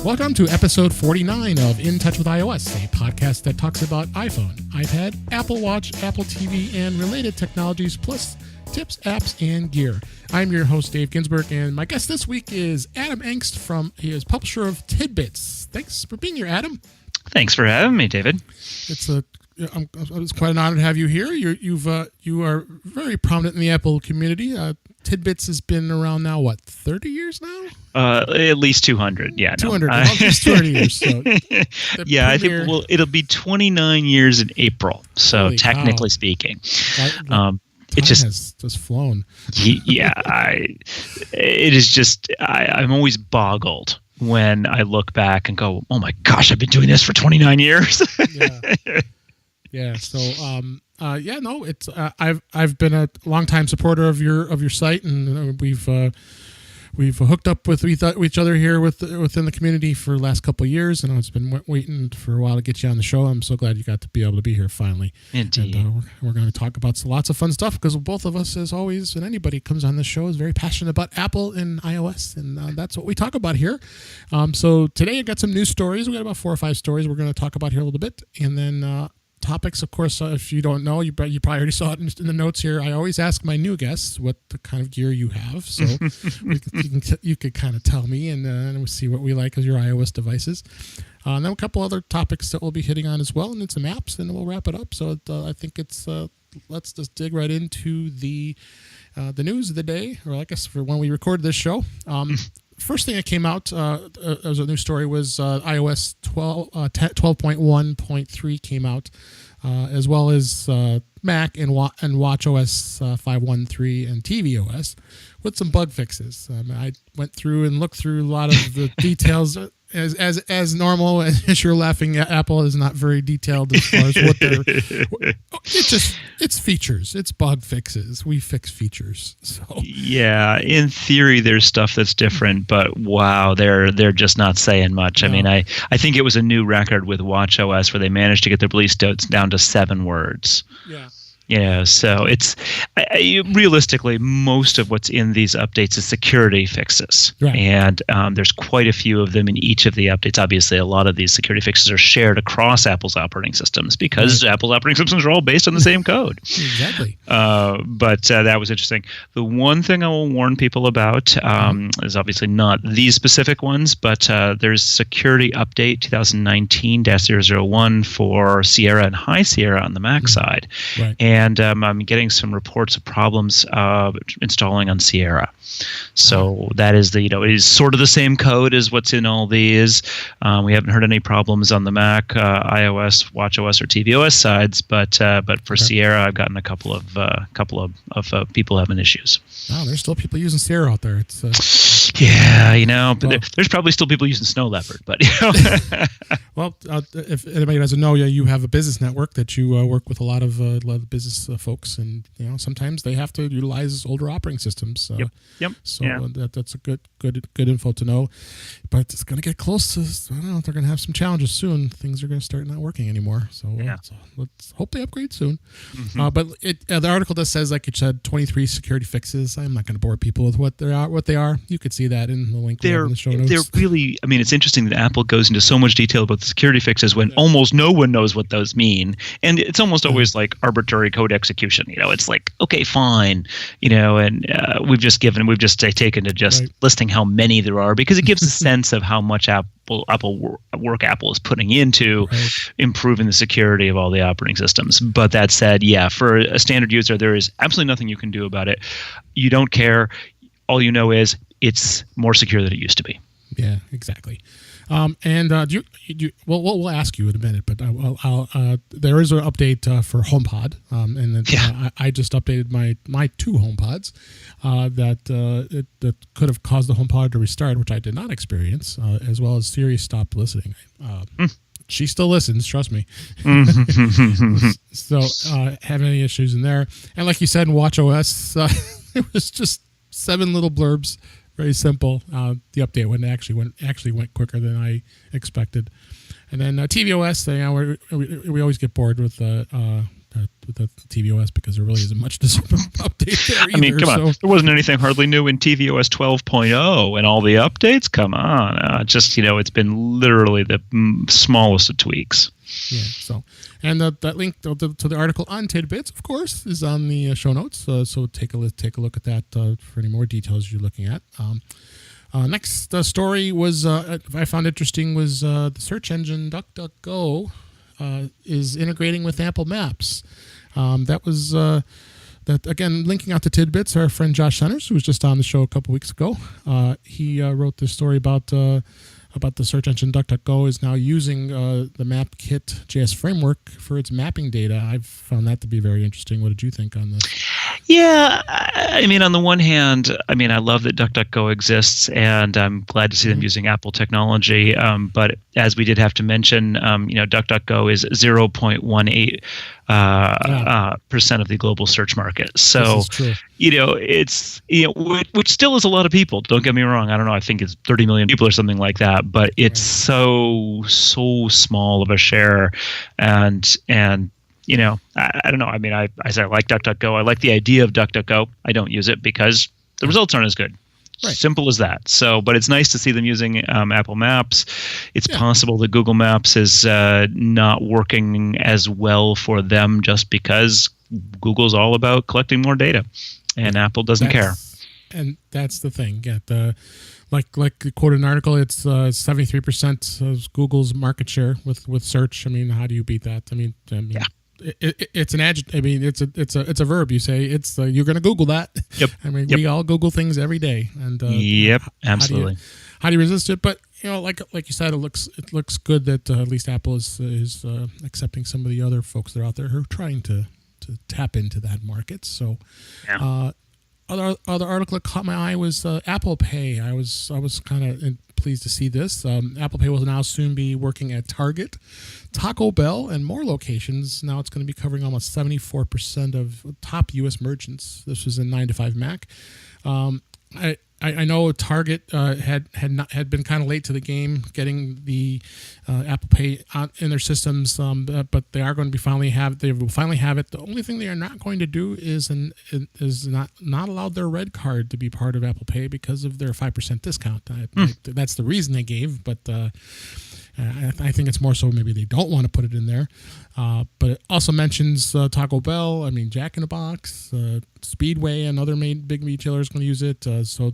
Welcome to episode 49 of In Touch with iOS, a podcast that talks about iPhone, iPad, Apple Watch, Apple TV, and related technologies, plus tips, apps, and gear. I'm your host, Dave Ginsburg, and my guest this week is Adam Engst he is publisher of TidBITS. Thanks for being here, Adam. Thanks for having me, David. It's quite an honor to have you here. You are very prominent in the Apple community. TidBITS has been around now, 30 years now? At least 200, yeah. 200, just 30 years. So yeah, I think it'll be 29 years in April, so technically speaking. It has just flown. Yeah, it is just, I'm always boggled when I look back and go, oh my gosh, I've been doing this for 29 years. Yeah. So, it's I've been a longtime supporter of your site, and we've hooked up with each other here within the community for the last couple of years, and I've been waiting for a while to get you on the show. I'm so glad you got to be able to be here finally. Indeed. And we're going to talk about lots of fun stuff because both of us, as always, and anybody who comes on this show is very passionate about Apple and iOS, and that's what we talk about here. So today I got some news stories. We got about 4 or 5 stories we're going to talk about here a little bit, and then topics, of course. If you don't know, you probably already saw it in the notes here. I always ask my new guests what the kind of gear you have, so you could kind of tell me, and we'll see what we like as your iOS devices. And then a couple other topics that we'll be hitting on as well, and then some apps, and we'll wrap it up. So I think it's let's just dig right into the news of the day, or I guess for when we recorded this show. First thing that came out as a news story was iOS 12.1.3 came out, as well as Mac and watchOS 5.1.3 and tvOS with some bug fixes. I went through and looked through a lot of the details. As normal, as you're laughing, Apple is not very detailed as far as what they're. It's features. It's bug fixes. We fix features. So yeah, in theory, there's stuff that's different, but wow, they're just not saying much. No. I mean, I think it was a new record with watchOS where they managed to get the release dates down to 7 words. Yeah. So it's realistically, most of what's in these updates is security fixes. Right. And there's quite a few of them in each of the updates. Obviously, a lot of these security fixes are shared across Apple's operating systems because Apple's operating systems are all based on the same code. Exactly. But that was interesting. The one thing I will warn people about is obviously not these specific ones, but there's security update 2019-001 for Sierra and High Sierra on the Mac side. Right. And I'm getting some reports of problems installing on Sierra. So that is it is sort of the same code as what's in all these. We haven't heard any problems on the Mac, iOS, watchOS, or tvOS sides, but for Sierra, I've gotten a couple of people having issues. Wow, there's still people using Sierra out there. It's but there's probably still people using Snow Leopard, but Well, if anybody doesn't know, you have a business network that you work with a lot of business folks, and sometimes they have to utilize older operating systems. Yep. So that's a good info to know. But it's going to get close to. I don't know. They're going to have some challenges soon. Things are going to start not working anymore. So let's hope they upgrade soon. Mm-hmm. But the article that says, like it said, 23 security fixes. I'm not going to bore people with what they are. You could see that in the link in the show notes. They're really. I mean, it's interesting that Apple goes into so much detail about the security fixes when almost no one knows what those mean, and it's almost always like arbitrary code execution. It's like, okay, fine, and we've just taken to just listing how many there are because it gives a sense of how much Apple is putting into improving the security of all the operating systems. But that said, for a standard user, there is absolutely nothing you can do about it. You don't care. All you know is it's more secure than it used to be. Yeah, exactly. And we'll ask you in a minute, but there is an update for HomePod, I just updated my 2 HomePods that could have caused the HomePod to restart, which I did not experience, as well as Siri stopped listening. She still listens, trust me. So having any issues in there, and like you said in watchOS, it was just 7 little blurbs. Very simple. The update actually went quicker than I expected. And then tvOS, we always get bored with with the tvOS, because there really isn't much to update there either. I mean, come on. There wasn't anything hardly new in tvOS 12.0 and all the updates. Come on. It's been literally the smallest of tweaks. Yeah. So, and that link to the article on TidBITS, of course, is on the show notes. So take a look at that for any more details you're looking at. Next story was I found interesting was the search engine DuckDuckGo is integrating with Apple Maps. That was that again, linking out to TidBITS. Our friend Josh Centers, who was just on the show a couple weeks ago, he wrote this story about the search engine DuckDuckGo is now using the MapKit JS framework for its mapping data. I've found that to be very interesting. What did you think on this? Yeah, I mean, on the one hand, I love that DuckDuckGo exists, and I'm glad to see them using Apple technology. But as we did have to mention, DuckDuckGo is 0.18% of the global search market. So, it's which still is a lot of people. Don't get me wrong. I don't know. I think it's 30 million people or something like that. But it's so small of a share, and I don't know. I mean, I say I like DuckDuckGo. I like the idea of DuckDuckGo. I don't use it because the results aren't as good. Right. Simple as that. So, but it's nice to see them using Apple Maps. It's possible that Google Maps is not working as well for them just because Google's all about collecting more data, and Apple doesn't care. And that's the thing. Yeah, like quoted an article, it's 73% of Google's market share with search. I mean, how do you beat that? I mean. Yeah. It's an adjective. I mean, it's a verb. You say it's you're going to Google that. Yep. I mean, we all Google things every day, and absolutely. How do you resist it? But like you said, it looks good that at least Apple is accepting some of the other folks that are out there who are trying to tap into that market. So, other article that caught my eye was Apple Pay. I was kind of pleased to see this. Apple Pay will now soon be working at Target, Taco Bell, and more locations. Now it's going to be covering almost 74% of top U.S. merchants. This was in 9 to 5 Mac. I know Target had been kind of late to the game getting the Apple Pay in their systems, but they are going to they will finally have it. The only thing they are not going to do is not allow their Red Card to be part of Apple Pay because of their 5% discount. That's the reason they gave, but I think it's more so maybe they don't want to put it in there. But it also mentions Taco Bell. I mean, Jack in the Box, Speedway, and other big retailers going to use it. So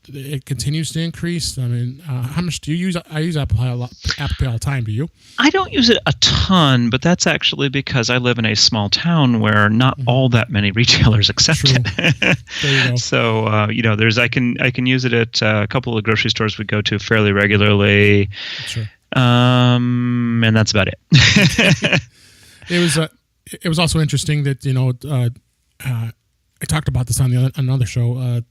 it continues to increase. I mean, how much do you use? I use Apple Pay all the time. Do you? I don't use it a ton, but that's actually because I live in a small town where not all that many retailers accept it. There you go. So I can use it at a couple of grocery stores we go to fairly regularly. Sure. And that's about it. It was also interesting that I talked about this on another show. I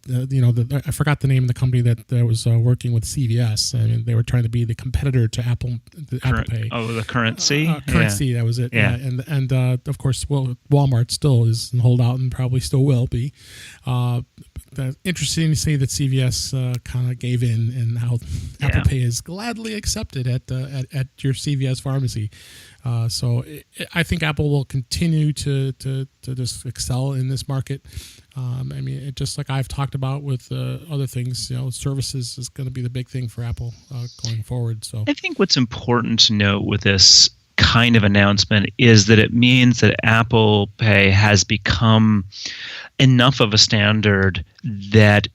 forgot the name of the company that was working with CVS. I mean, they were trying to be the competitor to Apple Pay. Oh, the Currency. Currency, that was it. Yeah. And of course, Walmart still is in holdout and probably still will be. Interesting to see that CVS kind of gave in, and how Apple Pay is gladly accepted at your CVS pharmacy. So I think Apple will continue to just excel in this market. I mean, just like I've talked about with other things, services is going to be the big thing for Apple going forward. So I think what's important to note with this kind of announcement is that it means that Apple Pay has become enough of a standard that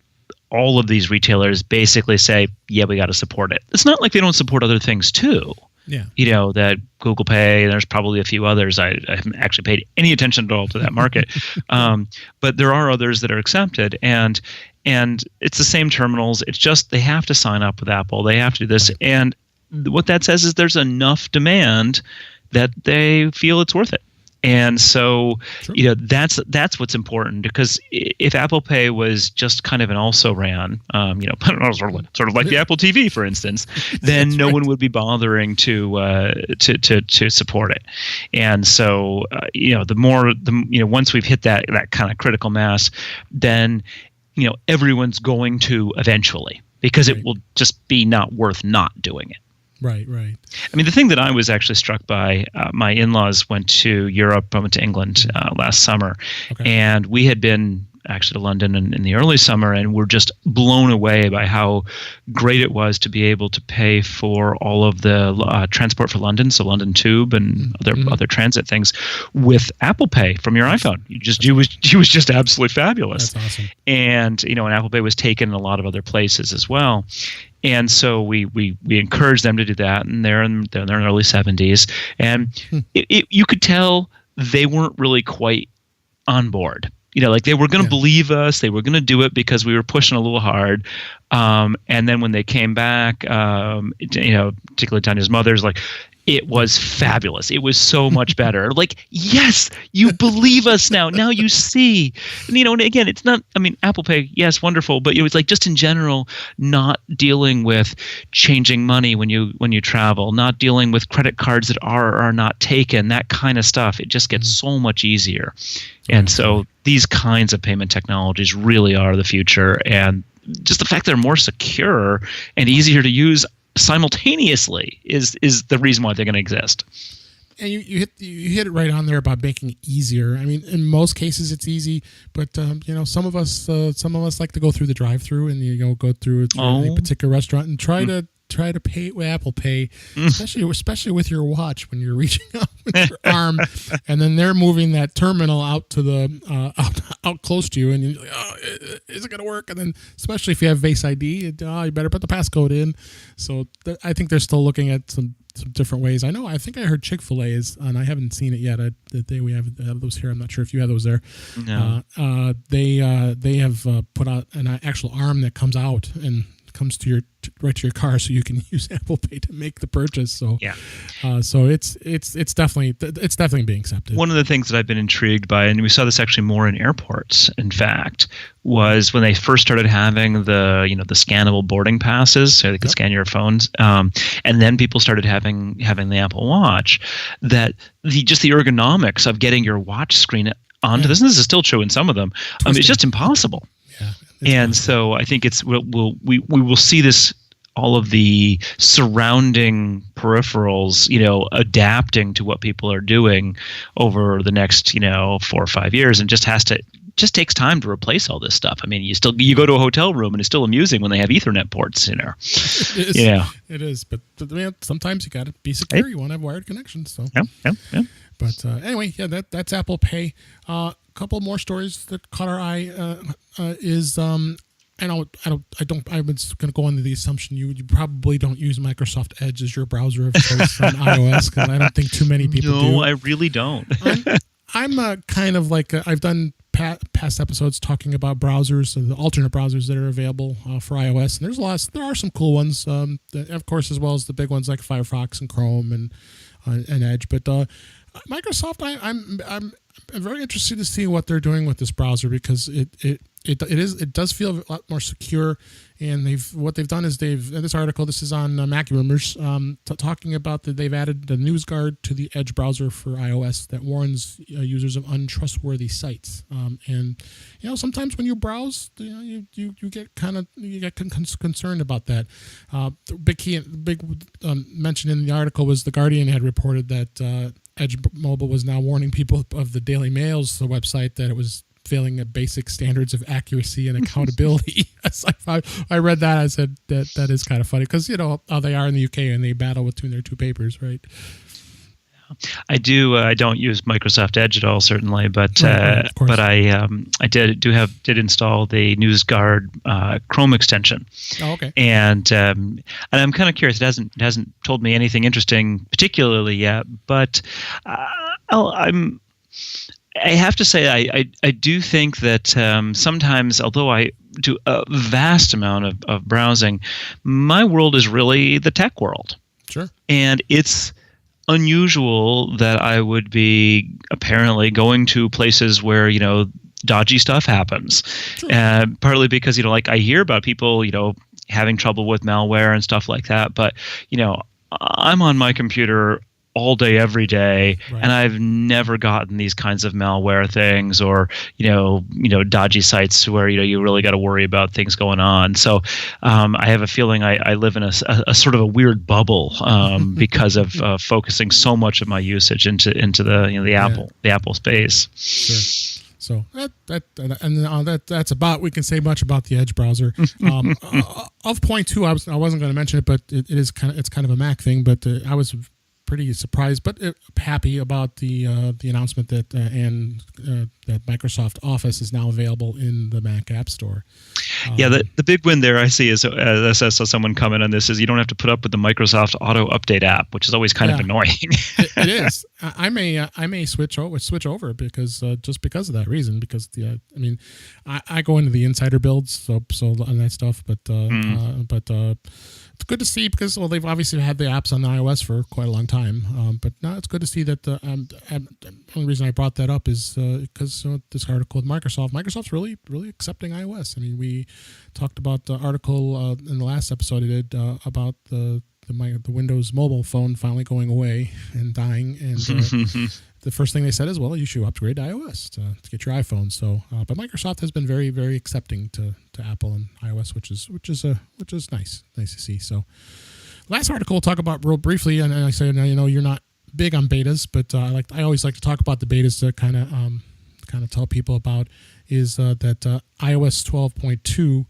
all of these retailers basically say, yeah, we got to support it. It's not like they don't support other things too. Yeah. That Google Pay, there's probably a few others. I haven't actually paid any attention at all to that market. But there are others that are accepted, and it's the same terminals. It's just they have to sign up with Apple. They have to do this. Right. And what that says is there's enough demand that they feel it's worth it. And so, True. That's what's important, because if Apple Pay was just kind of an also-ran, sort of like the Apple TV, for instance, then no one would be bothering to support it. And so, once we've hit that kind of critical mass, then everyone's going to eventually, because it will just be not worth not doing it. Right. I mean, the thing that I was actually struck by, my in-laws went to Europe, I went to England last summer, and we had been actually to London in the early summer, and we're just blown away by how great it was to be able to pay for all of the transport for London, so London Tube and other transit things, with Apple Pay from your iPhone. It was just absolutely fabulous. That's awesome. And and Apple Pay was taken in a lot of other places as well. And so we encouraged them to do that, and they're in their early 70s, and you could tell they weren't really quite on board. Like they were going to believe us. They were going to do it because we were pushing a little hard. And then when they came back, particularly Tanya's mother's like, it was fabulous. It was so much better. Like, yes, you believe us now. Now you see. And again, it's not, Apple Pay, yes, wonderful, but it was like just in general, not dealing with changing money when you travel, not dealing with credit cards that are or are not taken, that kind of stuff. It just gets so much easier. And so these kinds of payment technologies really are the future. And just the fact they're more secure and easier to use simultaneously is the reason why they're going to exist. And you hit it right on there about making it easier. In most cases it's easy, but some of us like to go through the drive-through and go through a particular restaurant and try to pay with Apple Pay, especially with your watch when you're reaching out with your arm, and then they're moving that terminal out to the out close to you, and you're like, oh, is it going to work? And then especially if you have Face ID, you better put the passcode in. So I think they're still looking at some different ways. I think I heard Chick-fil-A is, and I haven't seen it yet. We have those here. I'm not sure if you have those there. No. They have put out an actual arm that comes out and comes to right to your car, so you can use Apple Pay to make the purchase. So so it's definitely being accepted. One of the things that I've been intrigued by, and we saw this actually more in airports, in fact, was when they first started having the scannable boarding passes, so they could scan your phones, and then people started having the Apple Watch. That the ergonomics of getting your watch screen onto this, and this is still true in some of them. It's just impossible. And so I think we will see this, all of the surrounding peripherals, adapting to what people are doing over the next, 4 or 5 years, and just takes time to replace all this stuff. You go to a hotel room and it's still amusing when they have Ethernet ports in there. It is, but sometimes you got to be secure. You want to have wired connections. So yeah. But anyway, that's Apple Pay. Couple more stories that caught our eye is I was going to go into the assumption you probably don't use Microsoft Edge as your browser of choice on iOS, because I don't think too many people do. No, I really don't. I'm kind of like I've done past episodes talking about browsers and the alternate browsers that are available for iOS, and there are some cool ones, of course, as well as the big ones like Firefox and Chrome and Edge. But Microsoft, I'm very interested to see what they're doing with this browser, because it does feel a lot more secure. And what they've done is in this article, this is on Macrumors, talking about that they've added the NewsGuard to the Edge browser for iOS that warns users of untrustworthy sites. And sometimes when you browse, you get concerned about that. The big mention in the article was The Guardian had reported that Edge Mobile was now warning people of the Daily Mail's website that it was failing at basic standards of accuracy and accountability. I read that. I said that is kind of funny, because how they are in the UK and they battle between their two papers, right? I do. I don't use Microsoft Edge at all, certainly, but but I did install the NewsGuard Chrome extension. Oh, okay. And I'm kind of curious. It hasn't told me anything interesting particularly yet, but I have to say I do think that sometimes, although I do a vast amount of browsing, my world is really the tech world. Sure. And it's unusual that I would be apparently going to places where dodgy stuff happens. Sure. Partly because I hear about people having trouble with malware and stuff like that, but I'm on my computer all day, every day, Right. and I've never gotten these kinds of malware things or dodgy sites where you really got to worry about things going on. So I have a feeling I live in a sort of a weird bubble because of focusing so much of my usage into the Apple space. Sure. So that's about, we can say much about the Edge browser. Of point two, I wasn't going to mention it, but it's kind of a Mac thing. But I was pretty surprised, but happy about the announcement that that Microsoft Office is now available in the Mac App Store. The big win there I see is, I saw someone comment on this, is you don't have to put up with the Microsoft Auto Update app, which is always kind of annoying. It is. I may switch over because just because of that reason. Because I go into the insider builds, so on that stuff. But it's good to see because they've obviously had the apps on the iOS for quite a long time. But now it's good to see that. The only reason I brought that up is because this article with Microsoft's really accepting iOS. I mean, we talked about the article in the last episode I did about the Windows mobile phone finally going away and dying, and the first thing they said is, well, you should upgrade to iOS to get your iPhone. So, but Microsoft has been very, very accepting to Apple and iOS, which is nice to see. So, last article we'll talk about real briefly, and I say, you're not big on betas, but I always like to talk about the betas to kind of tell people about is that iOS 12.2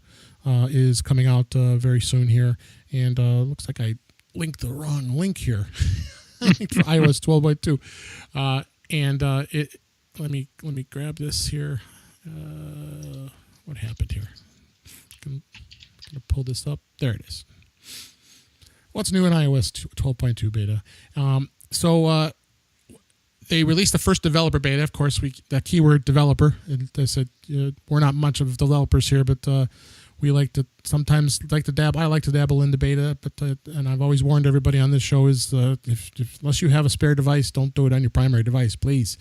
is coming out very soon here, and looks like I linked the wrong link here. For iOS 12.2, and let me grab this here. What happened here? I'm gonna pull this up. There it is. What's new in iOS 12.2 beta? So they released the first developer beta. Of course, that keyword developer. They said we're not much of developers here, but we sometimes like to dabble. I like to dabble into beta, but and I've always warned everybody on this show is unless you have a spare device, don't do it on your primary device, please.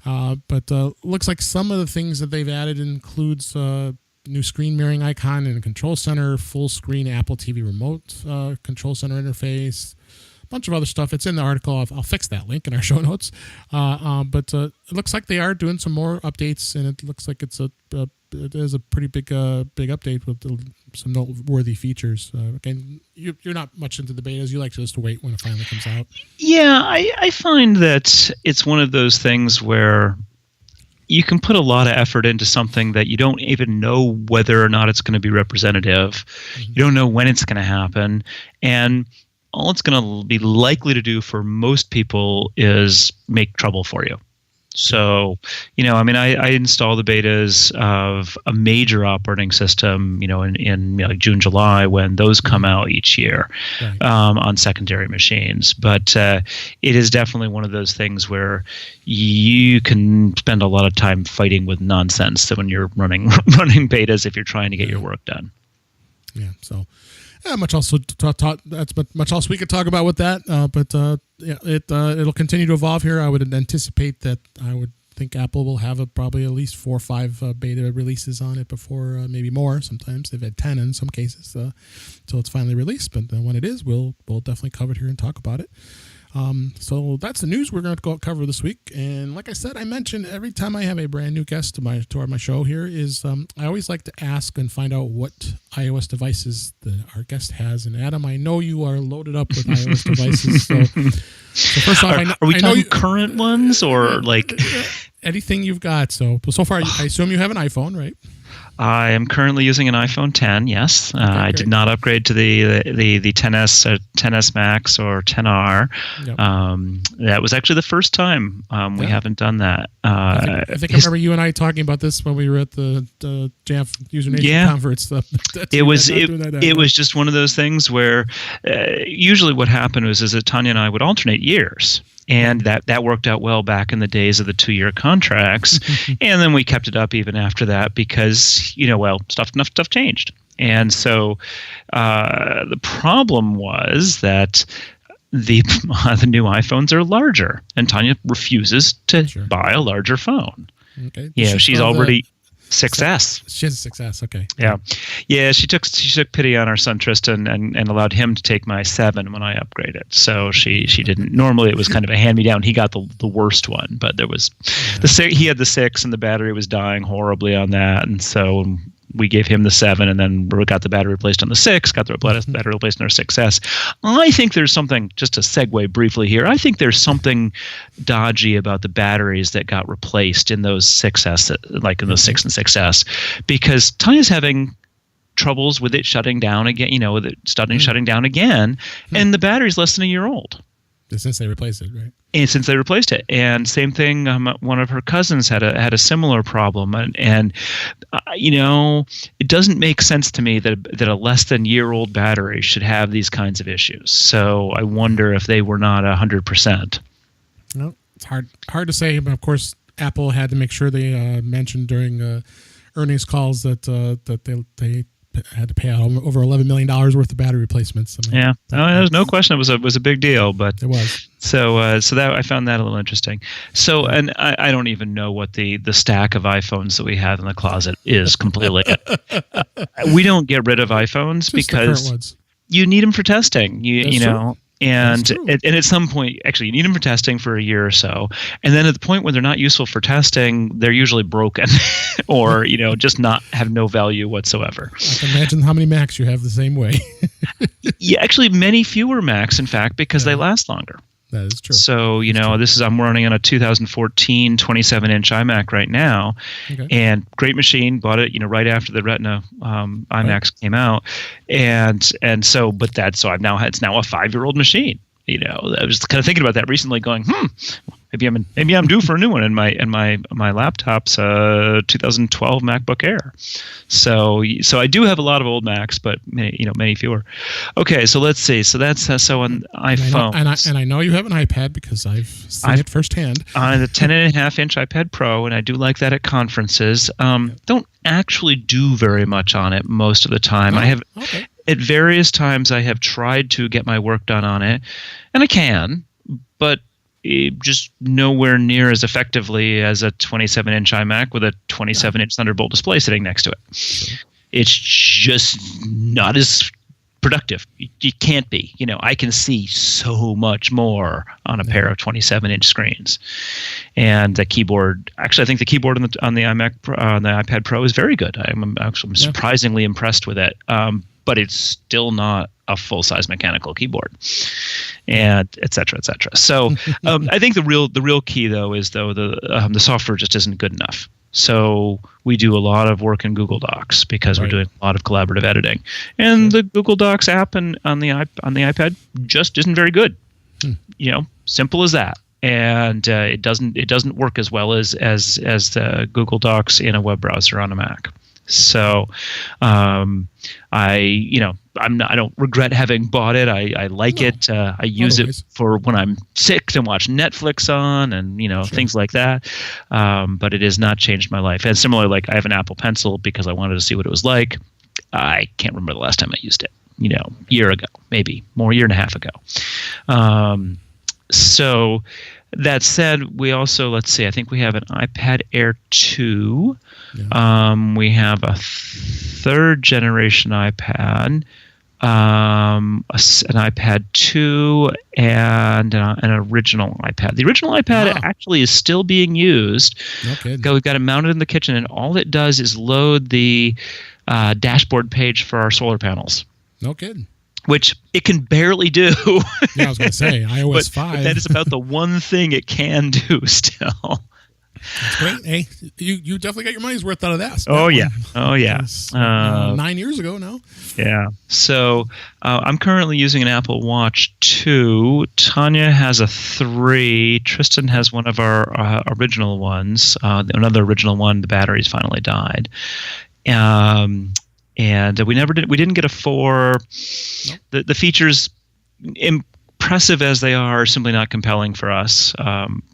But looks like some of the things that they've added includes new screen mirroring icon in the control center, full screen Apple TV remote control center interface, a bunch of other stuff. It's in the article. I'll fix that link in our show notes. But it looks like they are doing some more updates, and it looks like it is a pretty big update with some noteworthy features. Again, you're not much into the betas. You like just to wait when it finally comes out. Yeah, I find that it's one of those things where you can put a lot of effort into something that you don't even know whether or not it's going to be representative. Mm-hmm. You don't know when it's going to happen. And all it's going to be likely to do for most people is make trouble for you. So, I install the betas of a major operating system, in June, July, when those come out each year, right, on secondary machines. But it is definitely one of those things where you can spend a lot of time fighting with nonsense when you're running betas if you're trying to get your work done. Yeah. So. Much else we could talk about with that, but it'll continue to evolve here. I would anticipate that I would think Apple will have probably at least 4 or 5 beta releases on it before, maybe more. Sometimes they've had 10 in some cases until it's finally released. But when it is, we'll definitely cover it here and talk about it. So that's the news we're going to cover this week. And like I said, I mentioned every time I have a brand new guest to my show here is I always like to ask and find out what iOS devices our guest has. And Adam, I know you are loaded up with iOS devices. So first off, are we talking current ones or like anything you've got? So far, I assume you have an iPhone, right? I am currently using an iPhone 10. Yes, okay, I did not upgrade to the 10s, 10s Max or 10R. Yep. That was actually the first time we haven't done that. I think I remember you and I talking about this when we were at the Jamf Usernation conference. It was just one of those things where usually what happened is that Tanya and I would alternate years. And that worked out well back in the days of the 2-year contracts. And then we kept it up even after that because, stuff changed. And so the problem was that the new iPhones are larger. And Tanya refuses to buy a larger phone. Okay. Yeah, she's already... 6S. She has a 6S. Okay. Yeah. She took pity on our son Tristan and allowed him to take my 7 when I upgraded. So she didn't. Normally it was kind of a hand me down. He got the worst one, but there was he had the 6 and the battery was dying horribly on that, and so we gave him the 7, and then we got the battery replaced on the 6, got the battery replaced on our 6S. I think there's something, just to segue briefly here, I think there's something dodgy about the batteries that got replaced in those 6S, like in those 6 and 6S, because Tanya's having troubles with it shutting down again, with it shutting down again, and the battery's less than a year old. Since they replaced it, right? And since they replaced it, and same thing. One of her cousins had a similar problem, and it doesn't make sense to me that a less than year-old battery should have these kinds of issues. So I wonder if they were not 100%. No, it's hard to say, but of course, Apple had to make sure they mentioned during earnings calls that they had to pay out over $11 million worth of battery replacements. There's no question it was a big deal, but it was. So that I found that a little interesting. So, and I don't even know what the stack of iPhones that we have in the closet is completely. We don't get rid of iPhones Just because you need them for testing. You know. And at some point, actually, you need them for testing for a year or so. And then at the point when they're not useful for testing, they're usually broken or, just have no value whatsoever. I can imagine how many Macs you have the same way. Yeah, actually, many fewer Macs, in fact, because they last longer. That is true. So, I'm running on a 2014 27-inch iMac right now, and great machine. Bought it, right after the Retina iMacs came out, and so, it's now a 5-year-old machine. I was kind of thinking about that recently, going, maybe I'm due for a new one in my laptop's 2012 MacBook Air. So I do have a lot of old Macs, but many fewer. Okay, so let's see. So that's on iPhone. And I know you have an iPad because I've seen it firsthand. On the 10.5-inch iPad Pro, and I do like that at conferences. Don't actually do very much on it most of the time. I have. Okay. At various times, I have tried to get my work done on it, and I can, but just nowhere near as effectively as a 27-inch iMac with a 27-inch Thunderbolt display sitting next to it. Sure. It's just not as productive. You can't be. I can see so much more on a pair of 27-inch screens. And the keyboard, actually, I think the keyboard on the iMac, on the iPad Pro is very good. I'm surprisingly impressed with it. But it's still not a full-size mechanical keyboard, and et cetera, et cetera. So I think the real key, though, is the software just isn't good enough. So we do a lot of work in Google Docs because we're doing a lot of collaborative editing, and the Google Docs app on the iPad just isn't very good. Simple as that. And it doesn't work as well as the Google Docs in a web browser on a Mac. So, I don't regret having bought it. I like it. I use it for when I'm sick to watch Netflix on and, things like that. But it has not changed my life. And similarly, I have an Apple Pencil because I wanted to see what it was like. I can't remember the last time I used it, year ago, maybe more, year and a half ago. So that said, we also, I think we have an iPad Air 2. Yeah. We have a 3rd generation iPad, an iPad 2, and an original iPad. The original iPad actually is still being used. Okay. We've got it mounted in the kitchen, and all it does is load the dashboard page for our solar panels. No kidding. Which it can barely do. Yeah, I was going to say, iOS 5. But that is about the one thing it can do still. That's great. Hey, you definitely got your money's worth out of that. Oh, yeah. 9 years ago now. Yeah. So I'm currently using an Apple Watch 2. Tanya has a 3. Tristan has one of our original ones. Another original one, the battery's finally died. And we didn't get a 4. Nope. The features, impressive as they are simply not compelling for us.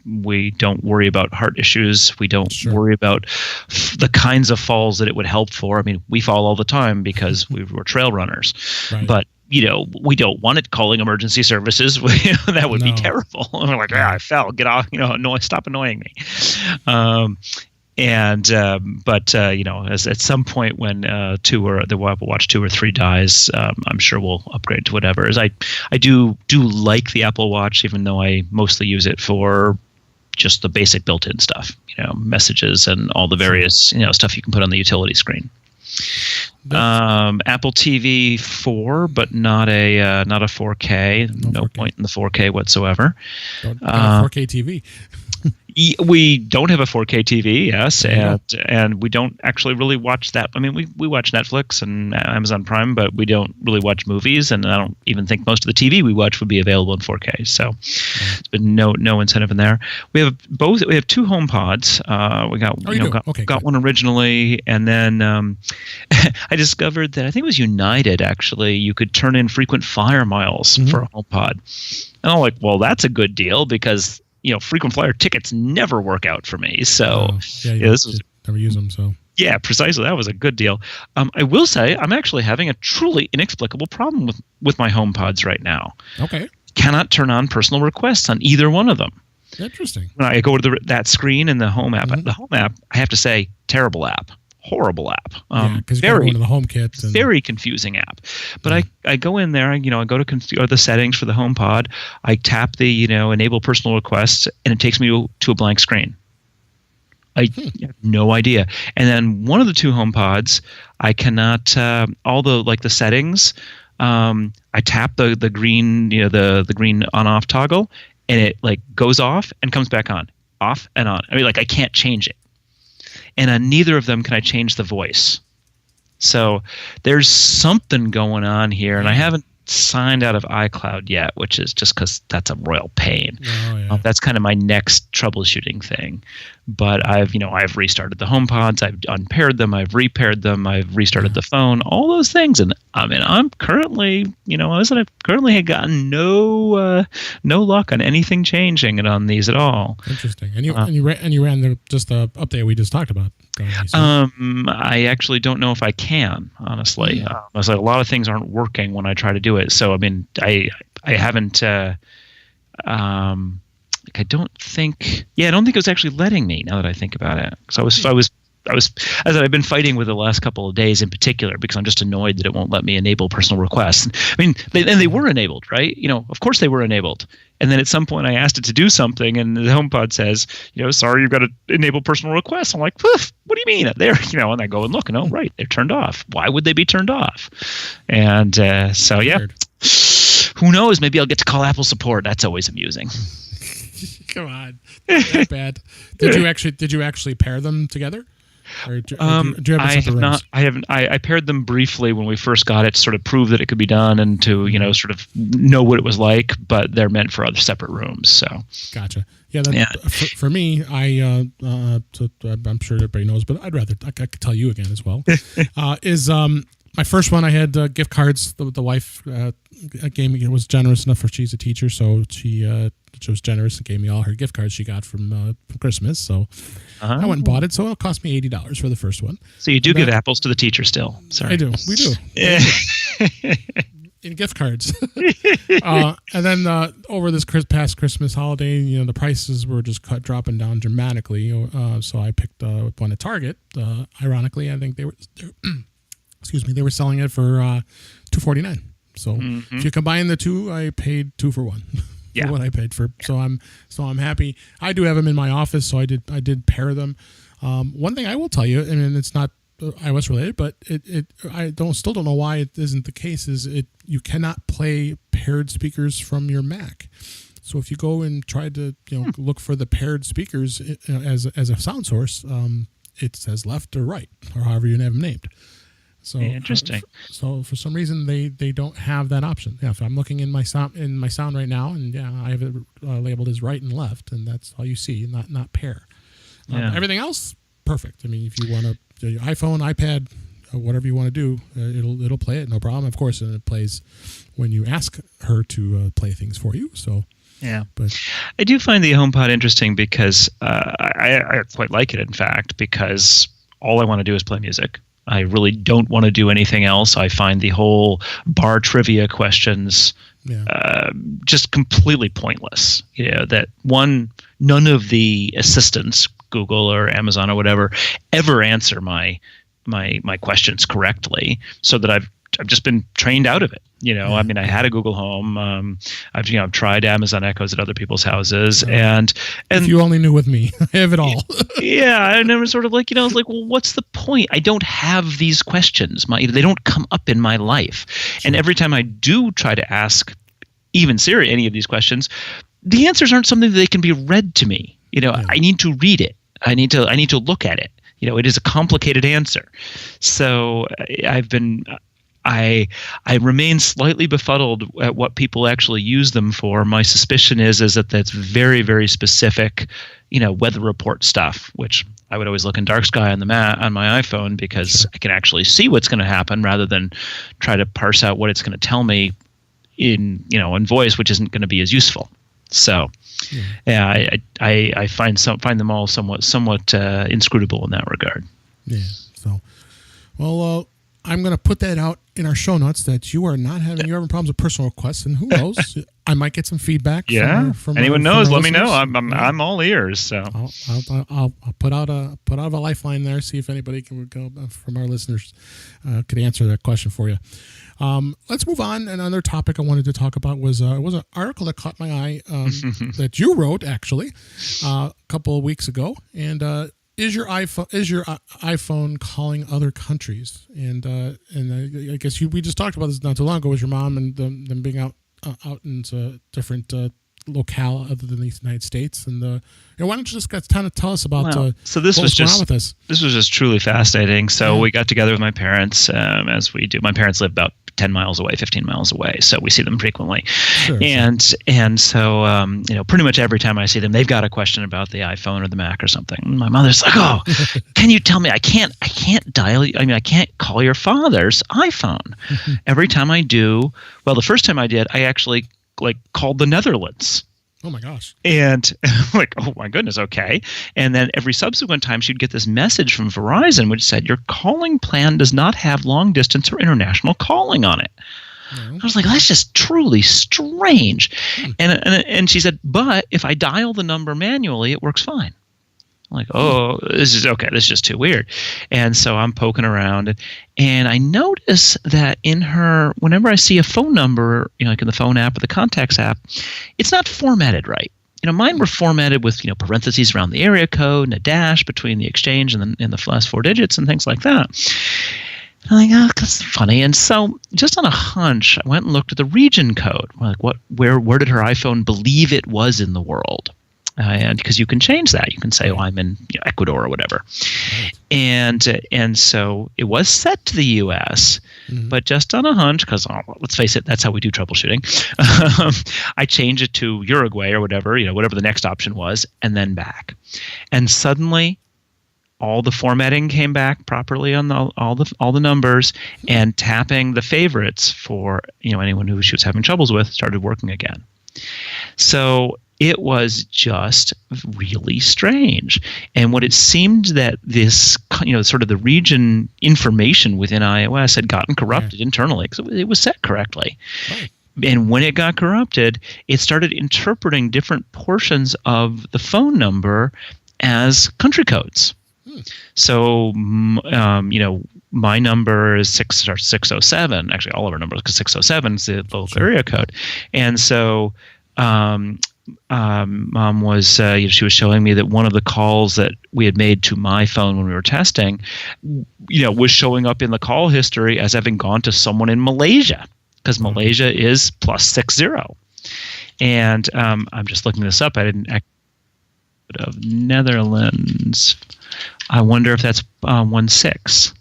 We don't worry about heart issues. We don't worry about the kinds of falls that it would help for. I mean, we fall all the time because we're trail runners. Right. But we don't want it calling emergency services. That would be terrible. And we're like, I fell. Get off. Stop annoying me. And but at some point when the Apple Watch 2 or 3 dies, I'm sure we'll upgrade to whatever. As I do like the Apple Watch, even though I mostly use it for just the basic built-in stuff, messages and all the various stuff you can put on the utility screen. Apple TV 4, but not a 4K. No 4K. Point in the 4K whatsoever. Don't have a 4K TV. We don't have a 4K TV, yes, and we don't actually really watch that. I mean, we watch Netflix and Amazon Prime, but we don't really watch movies, and I don't even think most of the TV we watch would be available in 4K. So there's been no incentive in there. We have both. We have 2 HomePods. We got one originally, and then I discovered that I think it was United actually. You could turn in frequent flyer miles for a HomePod, and I'm like, well, that's a good deal because frequent flyer tickets never work out for me. So this was never use them. So yeah, precisely. That was a good deal. I will say I'm actually having a truly inexplicable problem with my HomePods right now. Okay. Cannot turn on personal requests on either one of them. Interesting. When I go to that screen in the Home app, I have to say terrible app. Horrible app. Because you got to go into the HomeKit. Very confusing app. But I go in there, I go to the settings for the HomePod. I tap the enable personal requests, and it takes me to a blank screen. I have no idea. And then one of the 2 HomePods, I cannot all the settings. I tap the green the green on off toggle, and it goes off and comes back on, off and on. I mean, I can't change it. And on neither of them can I change the voice. So there's something going on here, and I haven't signed out of iCloud yet, which is just because that's a royal pain. That's kind of my next troubleshooting thing. But I've restarted the HomePods, I've unpaired them, I've repaired them, I've restarted the phone, all those things, and I mean I'm currently, I've currently gotten no luck on anything changing it on these at all. Interesting. And you ran the update we just talked about. I actually don't know if I can, honestly. A lot of things aren't working when I try to do it. So I mean, I haven't. I don't think it was actually letting me. Now that I think about it, so I've been fighting with it the last couple of days in particular because I'm just annoyed that it won't let me enable personal requests. I mean, they were enabled, right? Of course they were enabled. And then at some point I asked it to do something, and the HomePod says, sorry, you've got to enable personal requests. I'm like, what do you mean? There, and I go and look, and right, they're turned off. Why would they be turned off? And so yeah, who knows? Maybe I'll get to call Apple support. That's always amusing. Come on, not that bad. Did you actually pair them together? Or do you have I have not. I haven't. I paired them briefly when we first got it to sort of prove that it could be done and to sort of know what it was like. But they're meant for other separate rooms. So gotcha. Yeah. For me, I'm sure everybody knows, but I could tell you again as well. My first one, I had gift cards. The wife gave me. It was generous enough for she's a teacher, so she was generous and gave me all her gift cards she got from Christmas. So I went and bought it. So it cost me $80 for the first one. So you do give apples to the teacher still? Sorry, I do. We do. In gift cards. And then over this past Christmas holiday, the prices were just dropping down dramatically. So I picked one at Target. Ironically, I think they were. Excuse me, they were selling it for $249. So if you combine the two, I paid 2 for 1. For what I paid for. So I'm happy. I do have them in my office, so I did pair them. One thing I will tell you, and it's not iOS related, but I still don't know why it isn't the case. Is you cannot play paired speakers from your Mac. So if you go and try to look for the paired speakers as a sound source, it says left or right or however you have them named. So interesting. So for some reason they don't have that option. Yeah, if I'm looking in my sound right now, and I have it labeled as right and left, and that's all you see, not pair. Everything else perfect. I mean, if you want to your iPhone, iPad, whatever you want to do, it'll play it, no problem. Of course, and it plays when you ask her to play things for you. So. Yeah, but I do find the HomePod interesting because I quite like it. In fact, because all I want to do is play music. I really don't want to do anything else. I find the whole bar trivia questions just completely pointless. That none of the assistants Google or Amazon or whatever ever answer my questions correctly, so that I've just been trained out of it. I mean, I had a Google Home. I've tried Amazon Echoes at other people's houses, and if you only knew with me, I have it all. Yeah, and I was sort of like, I was like, well, what's the point? I don't have these questions. They don't come up in my life, and every time I do try to ask even Siri any of these questions, the answers aren't something that they can be read to me. I need to read it. I need to look at it. It is a complicated answer. So I remain slightly befuddled at what people actually use them for. My suspicion is that that's very, very specific, weather report stuff, which I would always look in dark sky on on my iPhone, because I can actually see what's going to happen rather than try to parse out what it's going to tell me in voice, which isn't going to be as useful. So I find them all somewhat inscrutable in that regard. Yeah. So, well, I'm going to put that out in our show notes that you're having problems with personal requests, and who knows, I might get some feedback. Yeah. From anyone knows? Let me know. listeners. I'm all ears. So I'll put out a lifeline there. See if anybody can go from our listeners could answer that question for you. Let's move on. Another topic I wanted to talk about was an article that caught my eye that you wrote actually a couple of weeks ago, and is your iPhone calling other countries? And I guess we just talked about this not too long ago. Was your mom and them being out into different locale other than the United States? And why don't you just kind of tell us about so this was going on with this? This was just truly fascinating. So we got together with my parents, as we do. My parents live about 10 miles away, 15 miles away, so we see them frequently. Sure. And so pretty much every time I see them, they've got a question about the iPhone or the Mac or something. My mother's like, "Oh, can you tell me? I can't dial. I can't call your father's iPhone." Every time I do, well, the first time I did, I actually called the Netherlands. Oh my gosh. And I'm like, oh my goodness, okay. And then every subsequent time she'd get this message from Verizon which said, "Your calling plan does not have long distance or international calling on it." No. I was like, that's just truly strange. And she said, "But if I dial the number manually, it works fine." I'm like, oh, this is okay. This is just too weird. And so I'm poking around, and I notice that whenever I see a phone number, like in the phone app or the contacts app, it's not formatted right. Mine were formatted with parentheses around the area code and a dash between the exchange and the last four digits and things like that. And I'm like, oh, that's funny. And so just on a hunch, I went and looked at the region code. Like, where did her iPhone believe it was in the world? And because you can change that, you can say, "Oh, I'm in Ecuador" or whatever, and so it was set to the U.S., but just on a hunch, because let's face it, that's how we do troubleshooting. I changed it to Uruguay or whatever, whatever the next option was, and then back, and suddenly all the formatting came back properly on all the numbers, and tapping the favorites for anyone who she was having troubles with started working again. So it was just really strange. And what it seemed that this, sort of the region information within iOS had gotten corrupted internally, because it was set correctly. Right. And when it got corrupted, it started interpreting different portions of the phone number as country codes. So, my number is 607. Actually, all of our numbers, because 607 is the local area code. And so Mom was she was showing me that one of the calls that we had made to my phone when we were testing, was showing up in the call history as having gone to someone in Malaysia, because Malaysia is +60. And I'm just looking this up. I didn't of Netherlands. I wonder if that's 16.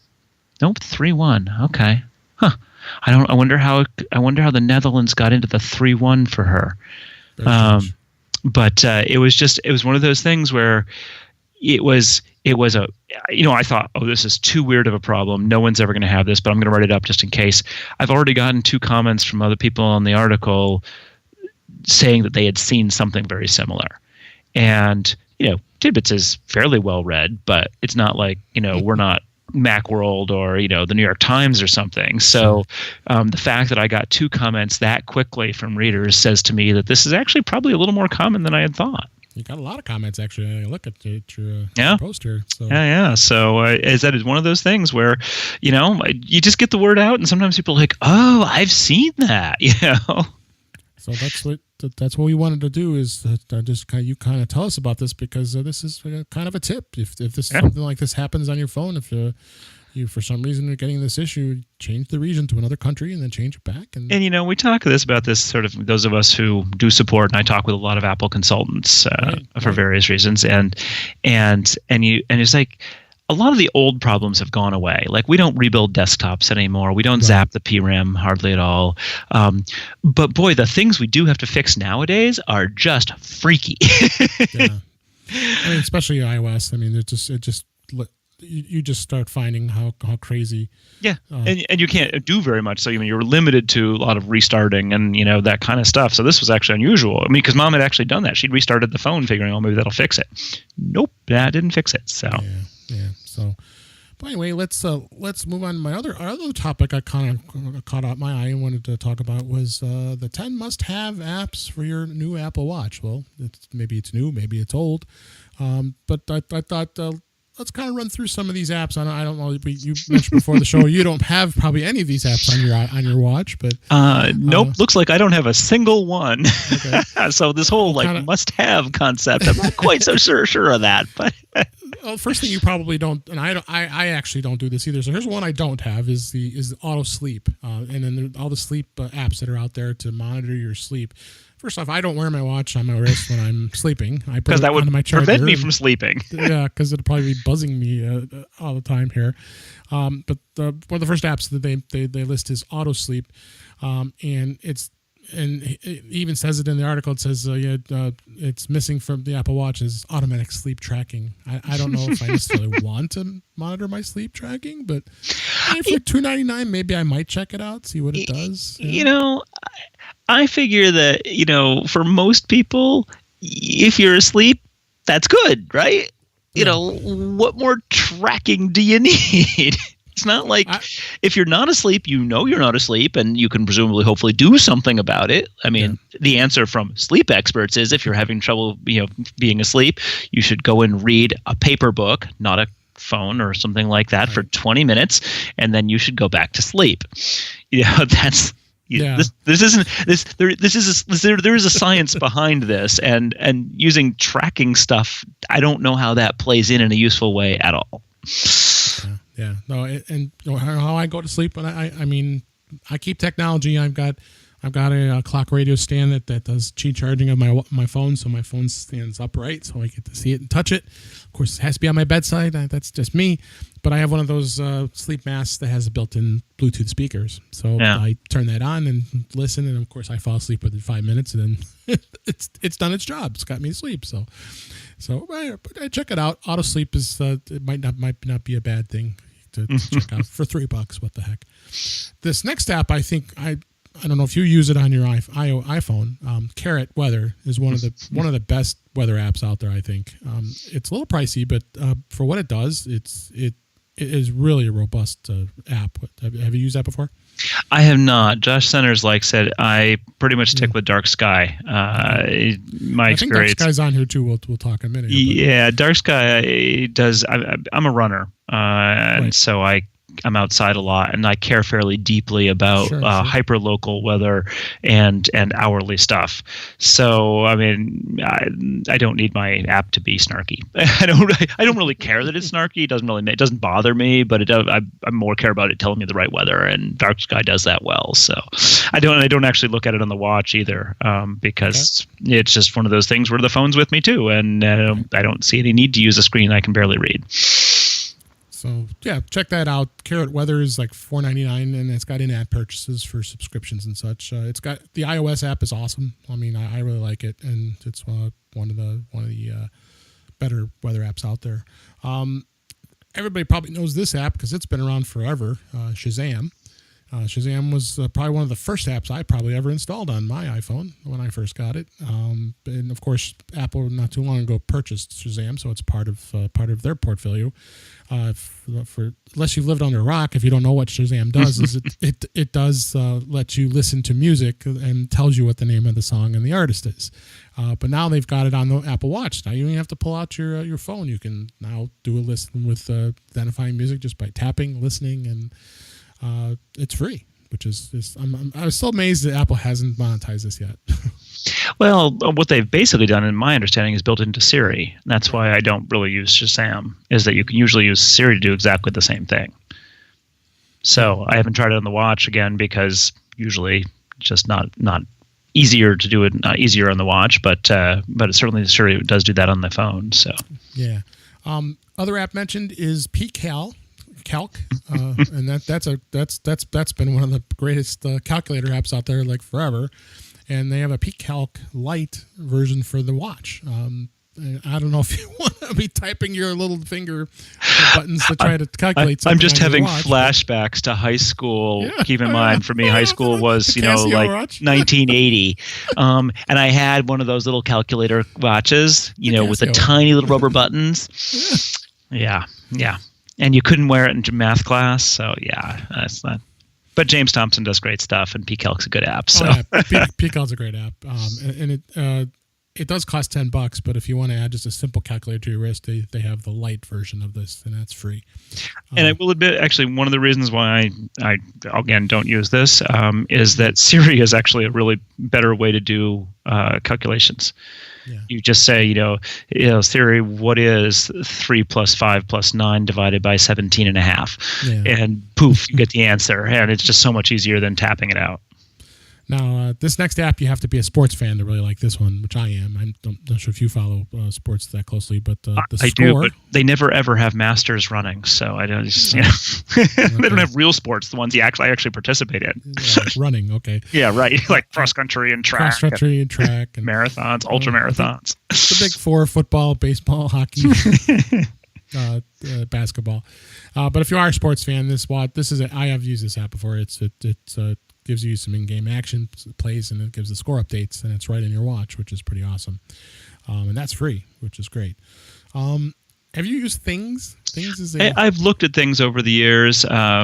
Nope, 31. Okay. Huh. I wonder how the Netherlands got into the 31 for her. But it was one of those things where it was I thought, oh, this is too weird of a problem. No one's ever going to have this, but I'm going to write it up just in case. I've already gotten 2 comments from other people on the article saying that they had seen something very similar. And, TidBITS is fairly well read, but it's not like, we're not Macworld or, the New York Times or something. So the fact that I got 2 comments that quickly from readers says to me that this is actually probably a little more common than I had thought. You got a lot of comments, actually. I look at your post here. So. Yeah. So that is one of those things where, you just get the word out, and sometimes people are like, "Oh, I've seen that," So that's what we wanted to do is just kind of tell us about this, because this is kind of a tip. If this something like this happens on your phone, if you for some reason are getting this issue, change the region to another country and then change it back. And we talk about this sort of those of us who do support, and I talk with a lot of Apple consultants for various reasons, and it's like a lot of the old problems have gone away. Like, we don't rebuild desktops anymore. We don't zap the PRAM hardly at all. But boy, the things we do have to fix nowadays are just freaky. Yeah. I mean, especially iOS. I mean, you just start finding how crazy. Yeah, and you can't do very much. So you're limited to a lot of restarting and that kind of stuff. So this was actually unusual. I mean, because Mom had actually done that. She'd restarted the phone, figuring, maybe that'll fix it. Nope, that didn't fix it. So yeah. So, but anyway, let's move on. Our other topic I kind of caught out my eye and wanted to talk about was the 10 must-have apps for your new Apple Watch. Well, maybe it's new, maybe it's old, but I thought. Let's kind of run through some of these apps. I don't know. You mentioned before the show you don't have probably any of these apps on your watch, but nope. Looks like I don't have a single one. Okay. So this whole must-have concept, I'm not quite so sure of that. But well, first thing you probably don't, and I actually don't do this either. So here's one I don't have is the auto sleep, and then all the sleep apps that are out there to monitor your sleep. First off, I don't wear my watch on my wrist when I'm sleeping. I put it onto my charger. Prevent me from sleeping. Yeah, because it'll probably be buzzing me all the time here. But one of the first apps that they list is Auto Sleep, and it even says it in the article. It says it's missing from the Apple Watch is automatic sleep tracking. I don't know if I necessarily want to monitor my sleep tracking, but for $2.99, maybe I might check it out, see what it does. I figure that, for most people, if you're asleep, that's good, right? What more tracking do you need? It's not like if you're not asleep, you're not asleep, and you can presumably hopefully do something about it. I mean, the answer from sleep experts is if you're having trouble, being asleep, you should go and read a paper book, not a phone or something like that, for 20 minutes, and then you should go back to sleep. That's... Yeah. There is a science behind this, and using tracking stuff, I don't know how that plays in a useful way at all. Yeah. No, and how I go to sleep when I keep technology. I've got a clock radio stand that does Qi charging of my phone, so my phone stands upright, so I get to see it and touch it. Of course, it has to be on my bedside. That's just me. But I have one of those sleep masks that has built-in Bluetooth speakers. So I turn that on and listen, and of course I fall asleep within 5 minutes, and then it's done its job. It's got me to sleep. So I check it out. Auto sleep is it might not be a bad thing to check out for $3. What the heck? This next app, I think I don't know if you use it on your iPhone. Carrot Weather is one of the best weather apps out there. I think it's a little pricey, but for what it does, it is really a robust app. Have you used that before? I have not. Josh Centers said I pretty much stick with Dark Sky. My experience. Dark Sky's on here too. We'll talk in a minute. Yeah, Dark Sky does. I'm a runner, and so I'm outside a lot, and I care fairly deeply about hyper-local weather and hourly stuff. So, I mean, I don't need my app to be snarky. I don't really care that it's snarky. It doesn't bother me, but I more care about it telling me the right weather, and Dark Sky does that well. So, I don't actually look at it on the watch either, because it's just one of those things where the phone's with me too, and I don't see any need to use a screen I can barely read. So yeah, check that out. Carrot Weather is like $4.99, and it's got in-app purchases for subscriptions and such. It's got the iOS app is awesome. I mean, I really like it, and it's one of the better weather apps out there. Everybody probably knows this app because it's been around forever. Shazam, Shazam was probably one of the first apps I probably ever installed on my iPhone when I first got it. And of course, Apple not too long ago purchased Shazam, so it's part of their portfolio. Unless you've lived under a rock, if you don't know what Shazam does, is it does let you listen to music and tells you what the name of the song and the artist is. But now they've got it on the Apple Watch. Now you don't even have to pull out your phone. You can now do a listen with identifying music just by tapping, listening, and it's free, which is I was so amazed that Apple hasn't monetized this yet. Well, what they've basically done, in my understanding, is built into Siri. And that's why I don't really use Shazam, is that you can usually use Siri to do exactly the same thing. So I haven't tried it on the watch again because usually it's just not easier to do it, not easier on the watch, but certainly Siri does do that on the phone. So yeah. Other app mentioned is Calc, and that's been one of the greatest calculator apps out there, like forever. And they have a PCalc Lite version for the watch. I don't know if you want to be typing your little finger buttons to try to calculate something. I'm just having flashbacks to high school. Yeah. Keep in mind, for me, high school was, like 1980. And I had one of those little calculator watches, with the tiny little rubber buttons. Yeah. And you couldn't wear it in math class. So, yeah, that's not. But James Thompson does great stuff, and PCalc's a good app. So PCalc's a great app, and it does cost $10. But if you want to add just a simple calculator to your wrist, they have the light version of this, and that's free. And I will admit, actually, one of the reasons why I again don't use this is that Siri is actually a really better way to do calculations. Yeah. You just say, Siri, what is 3 + 5 + 9 divided by 17.5? Yeah. And poof, you get the answer. And it's just so much easier than tapping it out. Now, this next app, you have to be a sports fan to really like this one, which I am. I'm not sure if you follow sports that closely, but I do, but they never ever have Masters running, so I don't. They don't have real sports, the ones I actually participate in. Running, okay. Yeah, right. Like cross country and track. And marathons, ultra marathons. The big four: football, baseball, hockey. Basketball. But if you are a sports fan, I have used this app before. It gives you some in-game action plays, and it gives the score updates, and it's right in your watch, which is pretty awesome. And that's free, which is great. Have you used Things? I've looked at Things over the years. I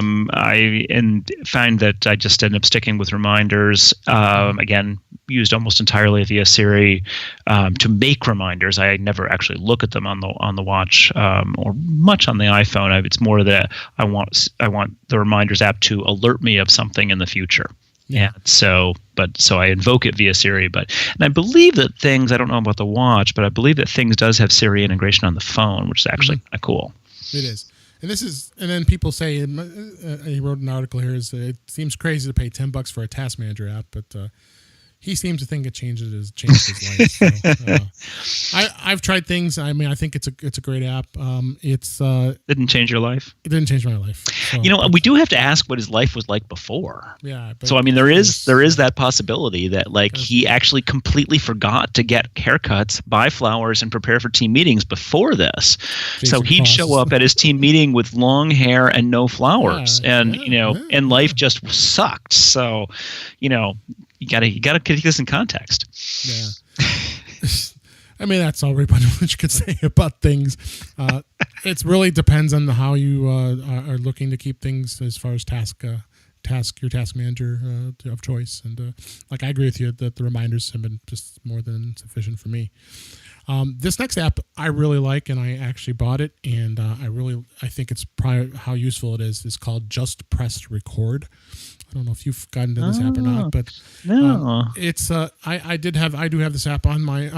find that I just end up sticking with reminders. Again, used almost entirely via Siri to make reminders. I never actually look at them on the watch or much on the iPhone. It's more that I want the reminders app to alert me of something in the future. Yeah. So I invoke it via Siri. And I believe that Things, I don't know about the watch, but I believe that Things does have Siri integration on the phone, which is actually kind of cool. It is. And then people say, he wrote an article here, it seems crazy to pay $10 for a task manager app, but he seems to think it changed his life. So, I've tried Things. I mean, I think it's a great app. Didn't change your life? It didn't change my life. So, we do have to ask what his life was like before. Yeah. So I mean, there is that possibility that he actually completely forgot to get haircuts, buy flowers, and prepare for team meetings before this. So he'd show up at his team meeting with long hair and no flowers, and life just sucked. So, You gotta take this in context. Yeah. I mean, that's all everybody could say about Things. It really depends on how you are looking to keep things as far as your task manager of choice. And I agree with you that the reminders have been just more than sufficient for me. This next app I really like, and I actually bought it, and I think it's probably how useful it is. It's called Just Press Record. I don't know if you've gotten into this app or not, but no. It's I do have this app on my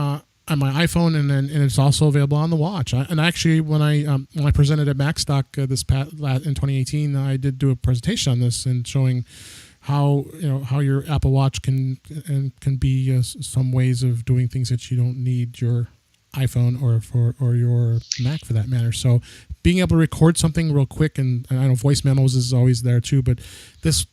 iPhone, and it's also available on the watch. And actually, when I presented at MacStock in 2018, I did do a presentation on this and showing how your Apple Watch can be some ways of doing things that you don't need your iPhone or your Mac for that matter. So being able to record something real quick, and I know voice memos is always there too, but this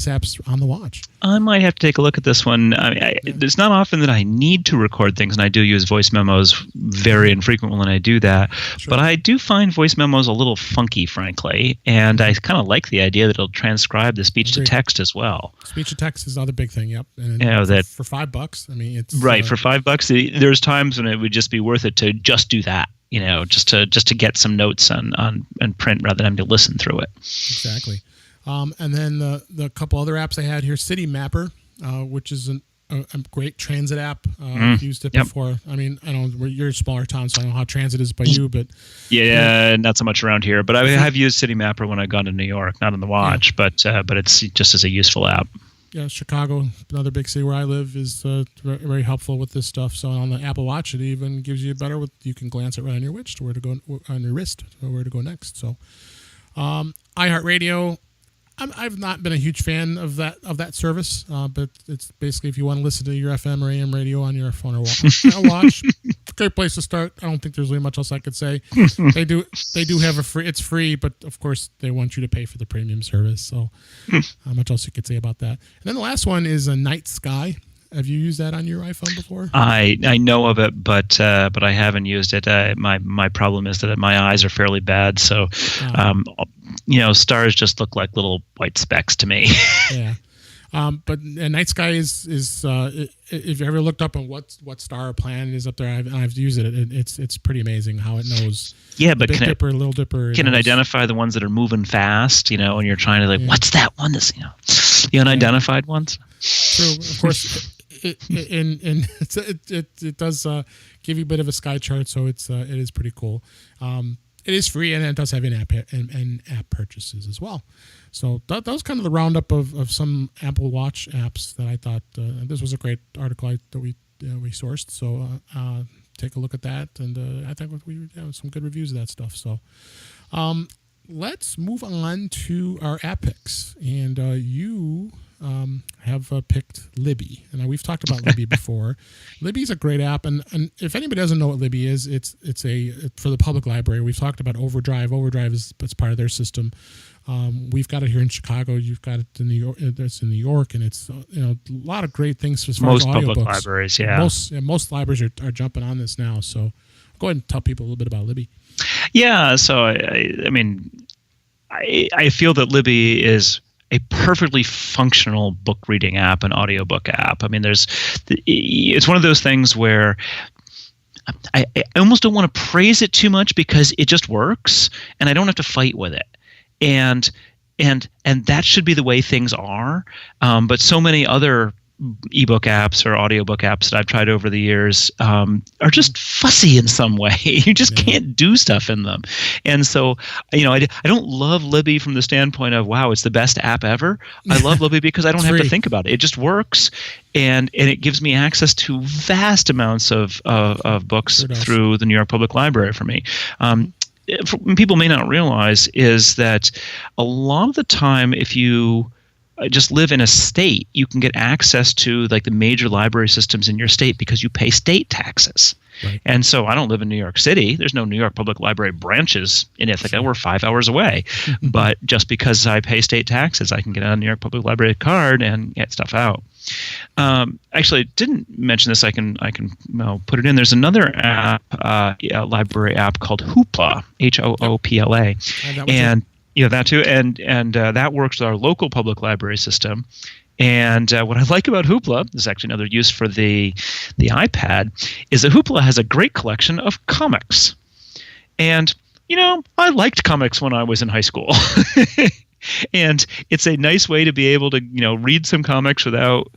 app's on the watch. I might have to take a look at this one. It's not often that I need to record things, and I do use voice memos very infrequently when I do that. Sure. But I do find voice memos a little funky, frankly, and I kind of like the idea that it'll transcribe the speech to text as well. Speech to text is the other big thing. Yep. And for $5, I mean, it's right for $5. There's times when it would just be worth it to just do that. Just to get some notes on print rather than having to listen through it. Exactly. And then the couple other apps I had here, City Mapper, which is a great transit app. I've used it before. I mean, I know you're a smaller town, so I don't know how transit is by you, but not so much around here. But I have used City Mapper when I've gone to New York, not on the watch, but it's just as a useful app. Yeah, Chicago, another big city where I live, is very, very helpful with this stuff. So on the Apple Watch, it even gives you you can glance it right on your wrist to where to go on your wrist to where to go next. So, iHeartRadio, I've not been a huge fan of that service, but it's basically if you want to listen to your FM or AM radio on your phone or watch, great place to start. I don't think there's really much else I could say. They do have it's free, but of course they want you to pay for the premium service. So how much else you could say about that? And then the last one is a Night Sky. Have you used that on your iPhone before? I know of it, but I haven't used it. My problem is that my eyes are fairly bad, so stars just look like little white specks to me. Yeah. But Night Sky is if you ever looked up on what star or planet is up there, I've used it. It's pretty amazing how it knows. Yeah, but Little Dipper. Can it identify the ones that are moving fast? And you're trying to what's that one? That's the unidentified ones. True, of course. It does give you a bit of a sky chart, so it is pretty cool. It is free, and it does have in-app purchases as well. So that was kind of the roundup of some Apple Watch apps that I thought this was a great article that we sourced. So take a look at that, and I think we have some good reviews of that stuff. So let's move on to our app picks, and you have picked Libby, and we've talked about Libby before. Libby's a great app, and if anybody doesn't know what Libby is, it's for the public library. We've talked about Overdrive. Overdrive is part of their system. We've got it here in Chicago. You've got it in New York. It's in New York, and it's a lot of great things as far as audiobooks. Most public libraries, yeah. Most libraries are jumping on this now. So go ahead and tell people a little bit about Libby. Yeah, so I mean, I feel that Libby is a perfectly functional book reading app, an audiobook app. I mean, it's one of those things where I almost don't want to praise it too much because it just works and I don't have to fight with it. And that should be the way things are. But so many other ebook apps or audiobook apps that I've tried over the years are just fussy in some way. You just can't do stuff in them. And so, I don't love Libby from the standpoint of, wow, it's the best app ever. I love Libby because I don't have to think about it. It just works. And it gives me access to vast amounts of books through the New York Public Library for me. People may not realize is that a lot of the time, if you just live in a state, you can get access to the major library systems in your state because you pay state taxes. Right. And so I don't live in New York City. There's no New York Public Library branches in Ithaca. We're 5 hours away. But just because I pay state taxes, I can get a New York Public Library card and get stuff out. Actually, I didn't mention this. I can put it in. There's another app, library app called Hoopla, Hoopla, and that too, and that works with our local public library system. And what I like about Hoopla, this is actually another use for the iPad, is that Hoopla has a great collection of comics. And I liked comics when I was in high school. And it's a nice way to be able to read some comics without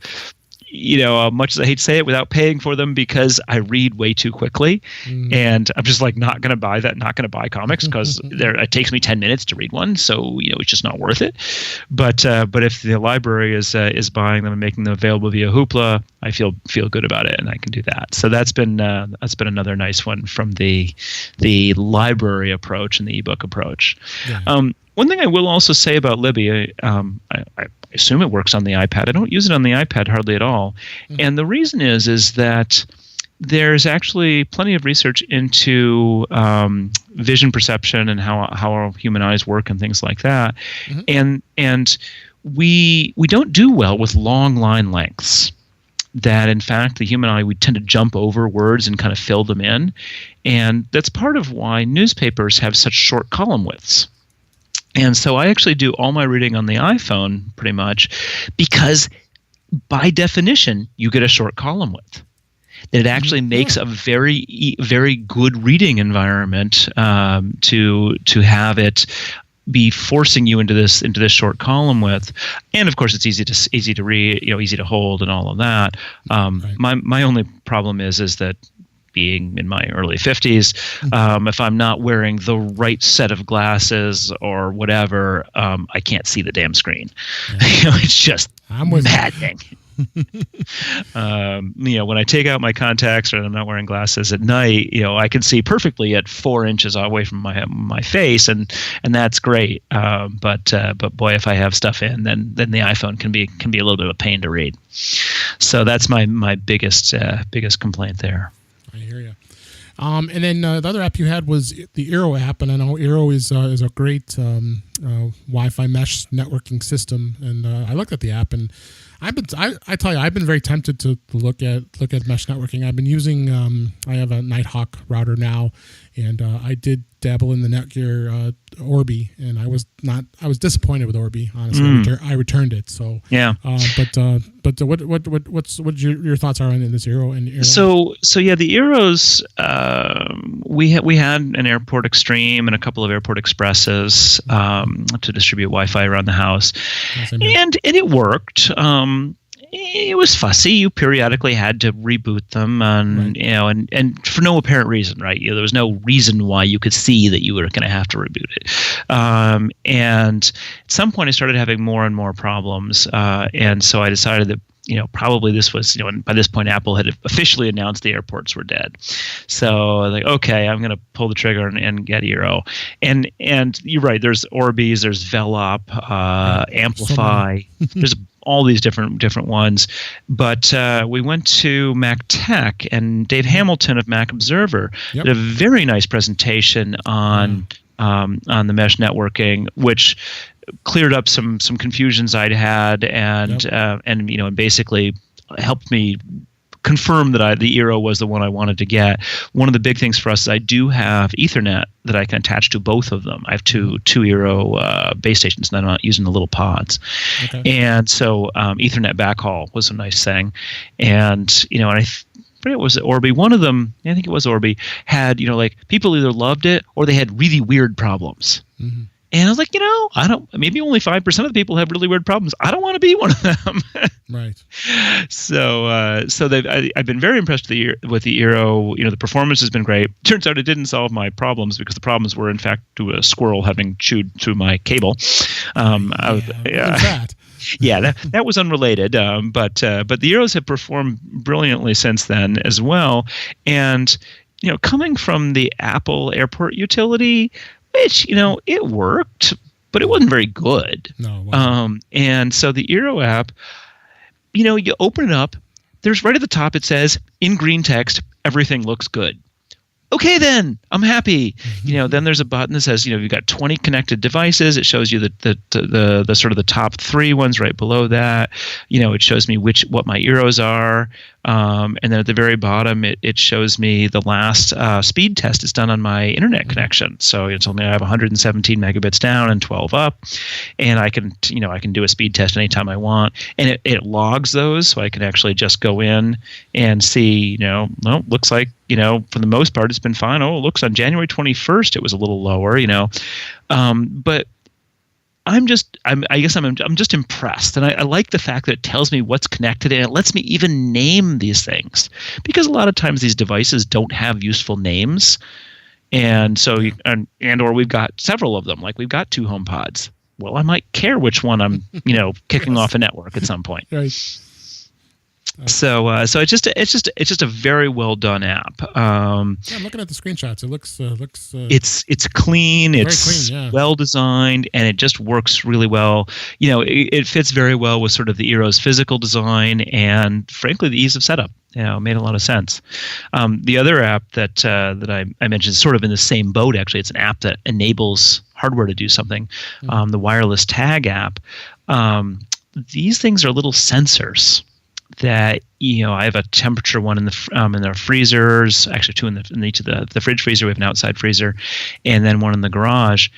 much as I hate to say it, without paying for them because I read way too quickly. And I'm just not going to buy that, not going to buy comics because it takes me 10 minutes to read one. So, it's just not worth it. But if the library is buying them and making them available via Hoopla, I feel good about it and I can do that. So that's been another nice one from the library approach and the ebook approach. Yeah. One thing I will also say about Libby, I assume it works on the iPad. I don't use it on the iPad hardly at all. And the reason is that there's actually plenty of research into vision perception and how our human eyes work and things like that. And we don't do well with long line lengths. That in fact the human eye, we tend to jump over words and kind of fill them in, and that's part of why newspapers have such short column widths. And so I actually do all my reading on the iPhone pretty much because by definition you get a short column width. It actually makes a very, very good reading environment to have it be forcing you into this short column width, and of course it's easy to read, easy to hold, and all of that. My only problem is that being in my early 50s, if I'm not wearing the right set of glasses or whatever, I can't see the damn screen. It's just maddening. When I take out my contacts or I'm not wearing glasses at night, I can see perfectly at 4 inches away from my face, and that's great. But boy, if I have stuff in, then the iPhone can be a little bit of a pain to read. So that's my biggest complaint there. I hear you. And then the other app you had was the Eero app, and I know Eero is a great Wi-Fi mesh networking system. And I looked at the app, and I tell you, I've been very tempted to look at mesh networking. I've been using I have a Nighthawk router now, and I did dabble in the Netgear Orbi, and I was disappointed with Orbi. Honestly, I returned it. So yeah. But what your thoughts are on this Eero and Eero? So yeah, the Eeros, we had an Airport Extreme and a couple of Airport Expresses to distribute Wi-Fi around the house, and it worked. It was fussy. You periodically had to reboot them, and and for no apparent reason, right? There was no reason why you could see that you were going to have to reboot it. And at some point, I started having more and more problems, and so I decided that probably this was, and by this point, Apple had officially announced the airports were dead. So like, okay, I'm going to pull the trigger and get Eero. And you're right. There's Orbis, there's Velop, Amplify. There's all these different ones. But we went to Mac Tech, and Dave Hamilton of Mac Observer did a very nice presentation on the mesh networking, which cleared up some confusions I'd had, and basically helped me confirm that the Eero was the one I wanted to get. One of the big things for us is I do have Ethernet that I can attach to both of them. I have two Eero base stations, and I'm not using the little pods. Okay. And so Ethernet backhaul was a nice thing, and and I forget it was Orbi. One of them, I think it was Orbi, had like people either loved it or they had really weird problems. Mm-hmm. And I was like, I don't. Maybe only 5% of the people have really weird problems. I don't want to be one of them. Right. So I've been very impressed with the Eero. The performance has been great. Turns out it didn't solve my problems because the problems were in fact to a squirrel having chewed through my cable. Yeah, that was unrelated. But the Eeros have performed brilliantly since then as well. And coming from the Apple Airport utility, which it worked, but it wasn't very good. No. Wow. And so the Eero app, you open it up. There's right at the top. It says in green text, everything looks good. Okay, then I'm happy. Then there's a button that says, you've got 20 connected devices. It shows you the sort of the top 3 ones right below that. It shows me what my Eeros are. And then at the very bottom, it shows me the last speed test it's done on my internet connection. So it's only I have 117 megabits down and 12 up, and I can do a speed test anytime I want, and it logs those, so I can actually just go in and see. Looks like for the most part it's been fine. Oh, it looks on January 21st it was a little lower. But I'm just impressed, and I like the fact that it tells me what's connected, and it lets me even name these things, because a lot of times these devices don't have useful names, and so or we've got several of them, like we've got 2 HomePods. Well, I might care which one I'm kicking off a network at some point. Right. So it's just a very well done app. I'm looking at the screenshots. It looks it's clean, it's clean, yeah. well designed, and it just works really well. It fits very well with sort of the Eero's physical design and, frankly, the ease of setup. It made a lot of sense. The other app that I mentioned is sort of in the same boat. Actually, it's an app that enables hardware to do something. The wireless tag app. These things are little sensors that I have a temperature one in the freezers, actually two in each of the fridge freezer. We have an outside freezer, and then one in the garage.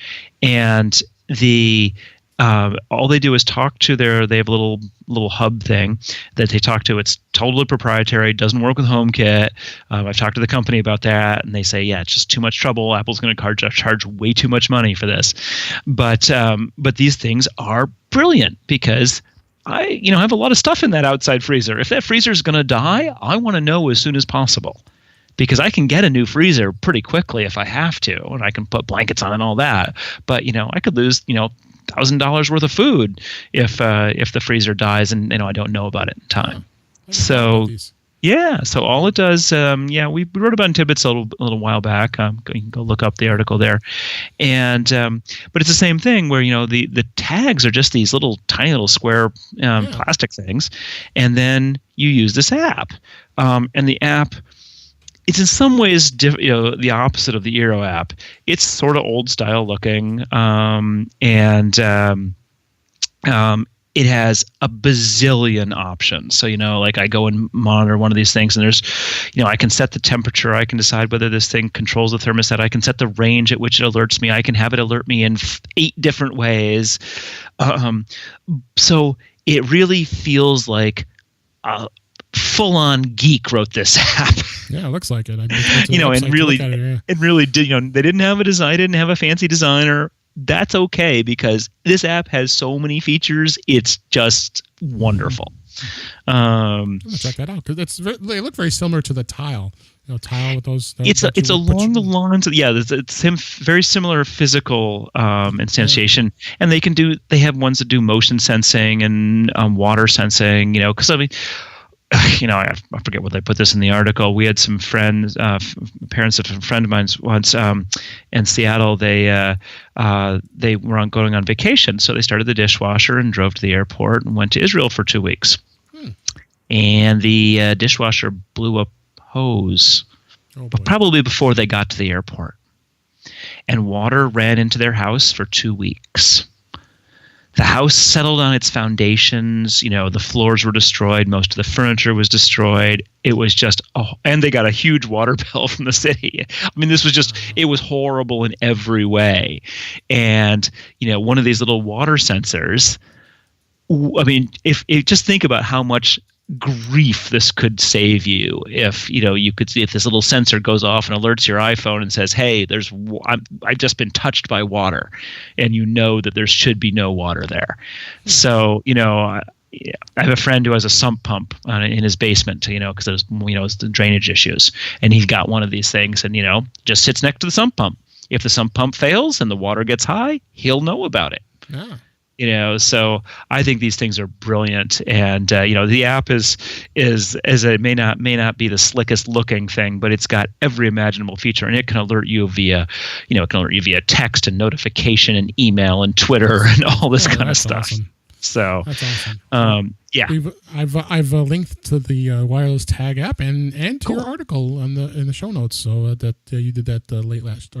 And all they do is talk to they have a little hub thing that they talk to. It's totally proprietary, doesn't work with HomeKit. I've talked to the company about that, and they say, yeah, it's just too much trouble. Apple's going to charge way too much money for this. But these things are brilliant because I have a lot of stuff in that outside freezer. If that freezer is going to die, I want to know as soon as possible, because I can get a new freezer pretty quickly if I have to, and I can put blankets on and all that. But I could lose $1,000 worth of food if the freezer dies and I don't know about it in time. So all it does, we wrote about it in TidBITS a little while back. You can go look up the article there, and but it's the same thing where the tags are just these tiny little square plastic things, and then you use this app, and the app. It's in some ways the opposite of the Eero app. It's sort of old style looking, and it has a bazillion options. So, I go and monitor one of these things, and there's, I can set the temperature. I can decide whether this thing controls the thermostat. I can set the range at which it alerts me. I can have it alert me in 8 different ways. So it really feels like a full-on geek wrote this app. Yeah, it looks like it. It really did. They didn't have a design. Didn't have a fancy designer. That's okay, because this app has so many features. It's just wonderful. I'm gonna check that out because they look very similar to the Tile. Tile with those. It's along the lines of it's very similar physical instantiation, and they have ones that do motion sensing and water sensing. Because I forget what they put this in the article. We had some friends, parents of a friend of mine once in Seattle. They were going on vacation, so they started the dishwasher and drove to the airport and went to Israel for 2 weeks. And the dishwasher blew a hose, probably before they got to the airport, and water ran into their house for 2 weeks. The house settled on its foundations. The floors were destroyed. Most of the furniture was destroyed. It was just, and they got a huge water bill from the city. I mean, it was horrible in every way. And, one of these little water sensors, if just think about how much grief this could save you if you could see if this little sensor goes off and alerts your iPhone and says, hey, I've just been touched by water, and that there should be no water there. So I have a friend who has a sump pump in his basement, because there's it's the drainage issues, and he's got one of these things, and just sits next to the sump pump. If the sump pump fails and the water gets high, he'll know about it. Yeah. So I think these things are brilliant, and the app is it may not be the slickest looking thing, but it's got every imaginable feature, and it can alert you via text and notification and email and Twitter and all this kind of stuff. Awesome. So that's awesome. I've linked to the wireless tag app and to your article in the show notes, so that you did that late last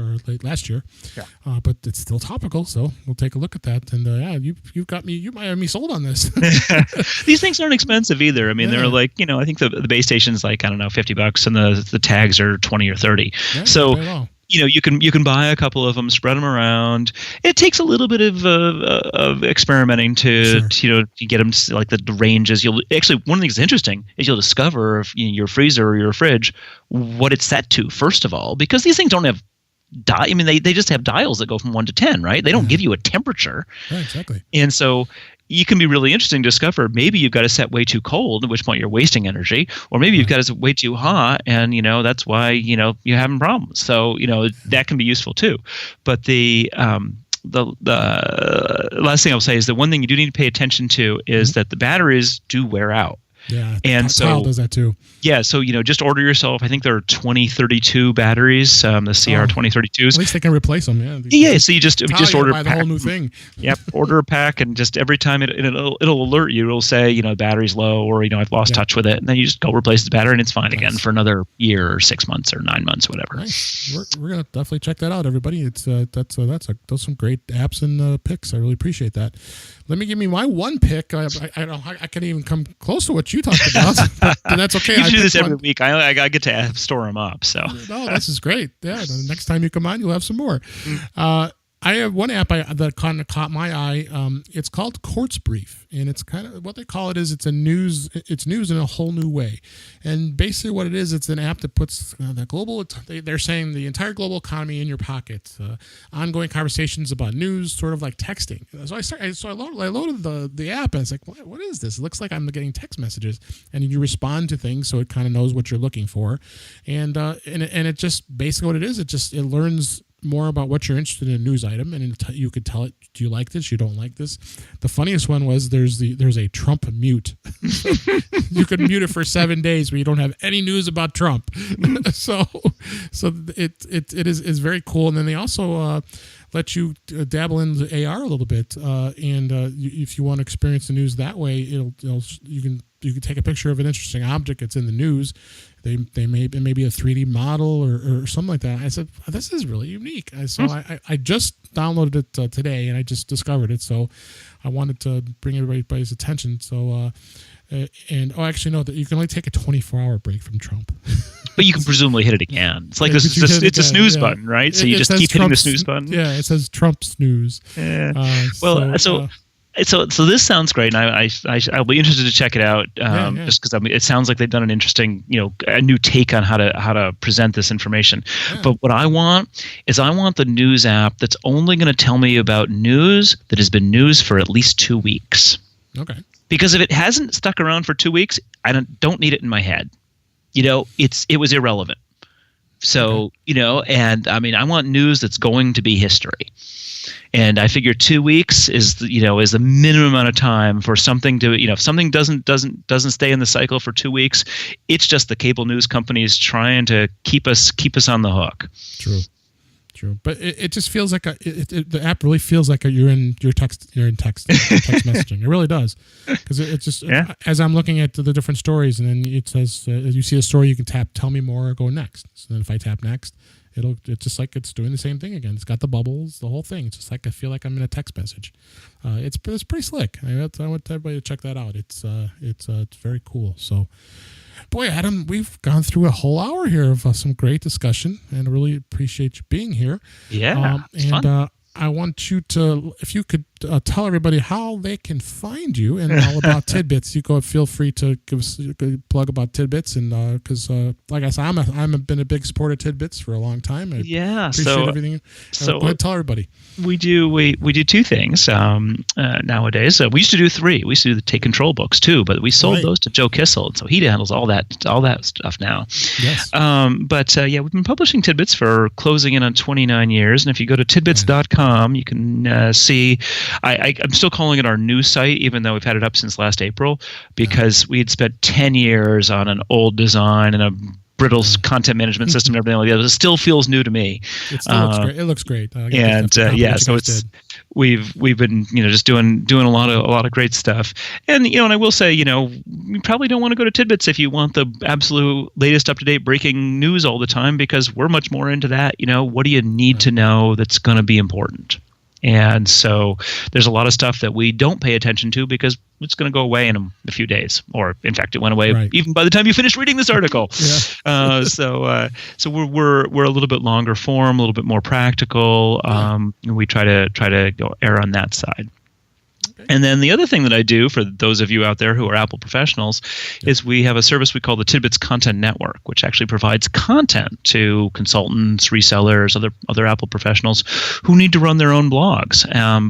year. Yeah. But it's still topical, so we'll take a look at that. And you might have me sold on this. These things aren't expensive either. I mean, they're like I think the base station's like $50, and the tags are 20 or 30. Yeah, so. You can buy a couple of them, spread them around. It takes a little bit of experimenting to get them to, like the ranges. One of the things that's interesting is you'll discover if your freezer or your fridge what it's set to first of all, because these things don't have they just have dials that go from 1 to 10, right? They don't give you a temperature. Yeah, exactly. And so you can be really interesting to discover maybe you've got to set way too cold, at which point you're wasting energy, or maybe you've got to set way too hot, and that's why you're having problems. So that can be useful too. But the last thing I'll say is the one thing you do need to pay attention to is that the batteries do wear out. Yeah, And Tile does that too. Yeah, so just order yourself. I think there are 2032 batteries, the CR2032s. At least they can replace them. Yeah, so you just order buy the whole new thing. Yep, order a pack, and just every time it'll alert you. It'll say battery's low, or I've lost touch with it, and then you just go replace the battery, and it's fine again for another year or 6 months or 9 months, whatever. Nice. We're gonna definitely check that out, everybody. It's those some great apps and picks. I really appreciate that. Let me give me my one pick. I can't even come close to what you talked about, but that's okay. You do this every week. I get to store them up. So no, this is great. Yeah, the next time you come on, you'll have some more. I have one app that kind of caught my eye. It's called Courts Brief, and it's kind of what they call it is it's news in a whole new way. And basically, what it is, it's an app that puts the global. They're saying the entire global economy in your pocket. Ongoing conversations about news, sort of like texting. So I loaded the app, and it's like, what is this? It looks like I'm getting text messages, and you respond to things, so it kind of knows what you're looking for, and it just basically what it is. It learns more about what you're interested in a news item, and you could tell it, do you like this, you don't like this. The funniest one was there's a Trump mute. You could mute it for 7 days where you don't have any news about Trump. so it is very cool. And then they also let you dabble in the AR a little bit, and if you want to experience the news that way, you can take a picture of an interesting object that's in the news. It may be a 3D model or something like that. I said, this is really unique. So I just downloaded it today, and I just discovered it. So I wanted to bring everybody's attention. So actually no, that you can only take a 24-hour break from Trump. But you can presumably hit it again. It's like it's a snooze button, right? So you just keep hitting the snooze button. Yeah, it says Trump snooze. Yeah. So this sounds great, and I'll be interested to check it out. Just because it sounds like they've done an interesting, a new take on how to present this information. Yeah. But what I want is the news app that's only going to tell me about news that has been news for at least 2 weeks. Okay. Because if it hasn't stuck around for 2 weeks, I don't need it in my head. It was irrelevant. So, and I mean, I want news that's going to be history. And I figure 2 weeks is the minimum amount of time for something to, if something doesn't stay in the cycle for 2 weeks, it's just the cable news companies trying to keep us on the hook. True. But it just feels like the app really feels like you're in text messaging. It really does, because it's just as I'm looking at the different stories, and then it says you see a story, you can tap tell me more or go next. So then if I tap next, it's just like it's doing the same thing again. It's got the bubbles, the whole thing. It's just like I feel like I'm in a text message. It's pretty slick. I want everybody to check that out. It's very cool. So. Boy, Adam, we've gone through a whole hour here of some great discussion, and I really appreciate you being here. Yeah, it's fun. I want you to, if you could tell everybody how they can find you and all about TidBITS. You feel free to give us a plug about TidBITS, and because like I said, I've been a big supporter of TidBITS for a long time. I appreciate everything. So go ahead, tell everybody. We do two things nowadays. We used to do three. We used to do the Take Control books too, but we sold those to Joe Kissel, so he handles all that stuff now. Yes. But we've been publishing TidBITS for closing in on 29 years, and if you go to TidBITSDuckDuckGo, you can see. I'm still calling it our new site, even though we've had it up since last April, because we had spent 10 years on an old design and a brittle content management system and everything like that. It still feels new to me. It still looks great. It looks great. So we've been just doing a lot of great stuff. And and I will say, you probably don't want to go to TidBITS if you want the absolute latest up-to-date breaking news all the time, because we're much more into that. What do you need to know that's going to be important? And so there's a lot of stuff that we don't pay attention to because it's going to go away in a few days, or in fact, it went away even by the time you finish reading this article. So we're a little bit longer form, a little bit more practical. And we try to go err on that side. And then the other thing that I do for those of you out there who are Apple professionals is we have a service we call the TidBITS Content Network, which actually provides content to consultants, resellers, other Apple professionals who need to run their own blogs,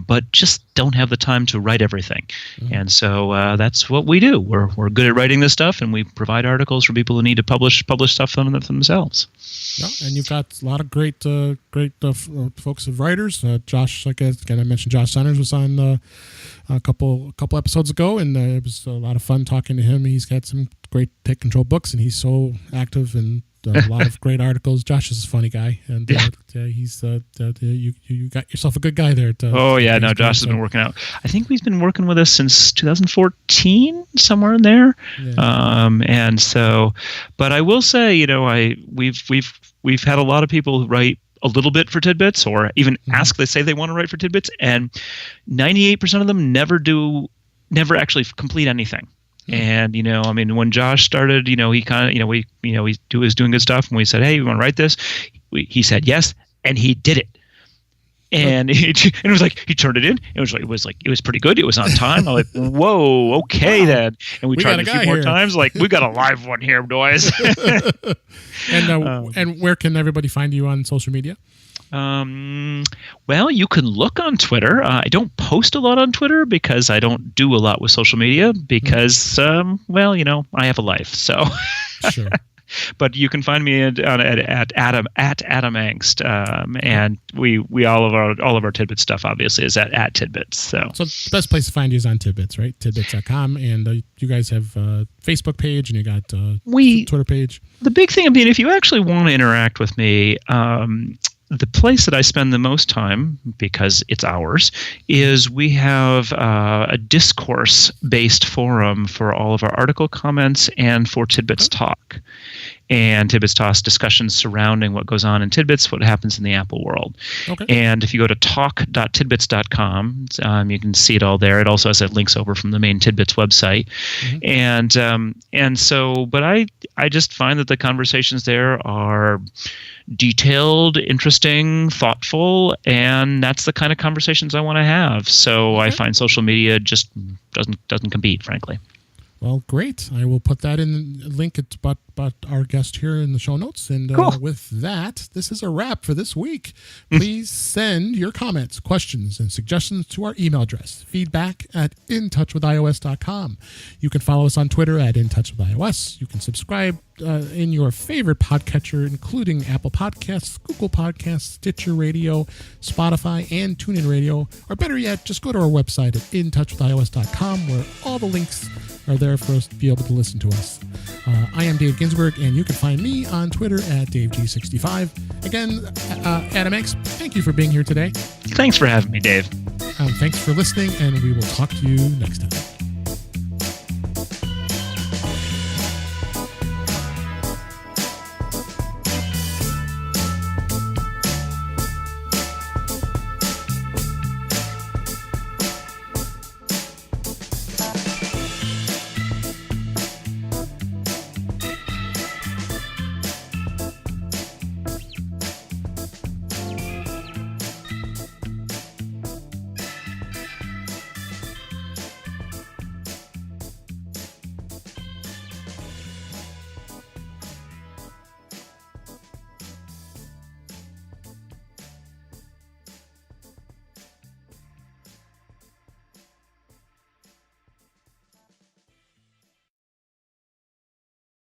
but just don't have the time to write everything. Mm-hmm. And so that's what we do. We're good at writing this stuff, and we provide articles for people who need to publish stuff on themselves. Yeah, and you've got a lot of great folks of writers. Josh, like I mentioned, Josh Senners was on a couple episodes ago, and it was a lot of fun talking to him. He's got some great tech control books, and he's so active and a lot of great articles. Josh is a funny guy, and he's you got yourself a good guy there. Josh has been working out. I think he's been working with us since 2014, somewhere in there. Yeah. And so, but I will say, we've had a lot of people who write a little bit for TidBITS, or even they say they want to write for TidBITS, and 98% of them never actually complete anything. And when Josh started, he kind of, he was doing good stuff, and we said, hey, you want to write this? He said yes, and he did it. And it was like he turned it in. It was pretty good. It was on time. I'm like, whoa, okay then. And we tried it a few more times. Like, we got a live one here, boys. And where can everybody find you on social media? Well, you can look on Twitter. I don't post a lot on Twitter because I don't do a lot with social media because, I have a life. So, sure. But you can find me at Adam Engst, and we all of our TidBITS stuff obviously is at TidBITS. So the best place to find you is on TidBITS, right? TidBITS.com, and you guys have a Facebook page, and you got Twitter page. The big thing, if you actually want to interact with me, the place that I spend the most time, because it's ours, is we have a discourse-based forum for all of our article comments and for TidBITS Talk. And TidBITS Talk discussions surrounding what goes on in TidBITS, what happens in the Apple world. Okay. And if you go to talk.tidbits.com, you can see it all there. It also has links over from the main TidBITS website. But I just find that the conversations there are detailed, interesting, thoughtful, and that's the kind of conversations I want to have. So I find social media just doesn't compete, frankly. Well, great. I will put that in a link about our guest here in the show notes. And cool. With that, this is a wrap for this week. Please send your comments, questions, and suggestions to our email address, feedback@intouchwithios.com. You can follow us on Twitter at intouchwithios. You can subscribe in your favorite podcatcher, including Apple Podcasts, Google Podcasts, Stitcher Radio, Spotify, and TuneIn Radio. Or better yet, just go to our website at intouchwithios.com, where all the links are there for us to be able to listen to us. I am Dave Ginsburg, and you can find me on Twitter at DaveG65. Again, Adam Engst, thank you for being here today. Thanks for having me, Dave. Thanks for listening, and we will talk to you next time.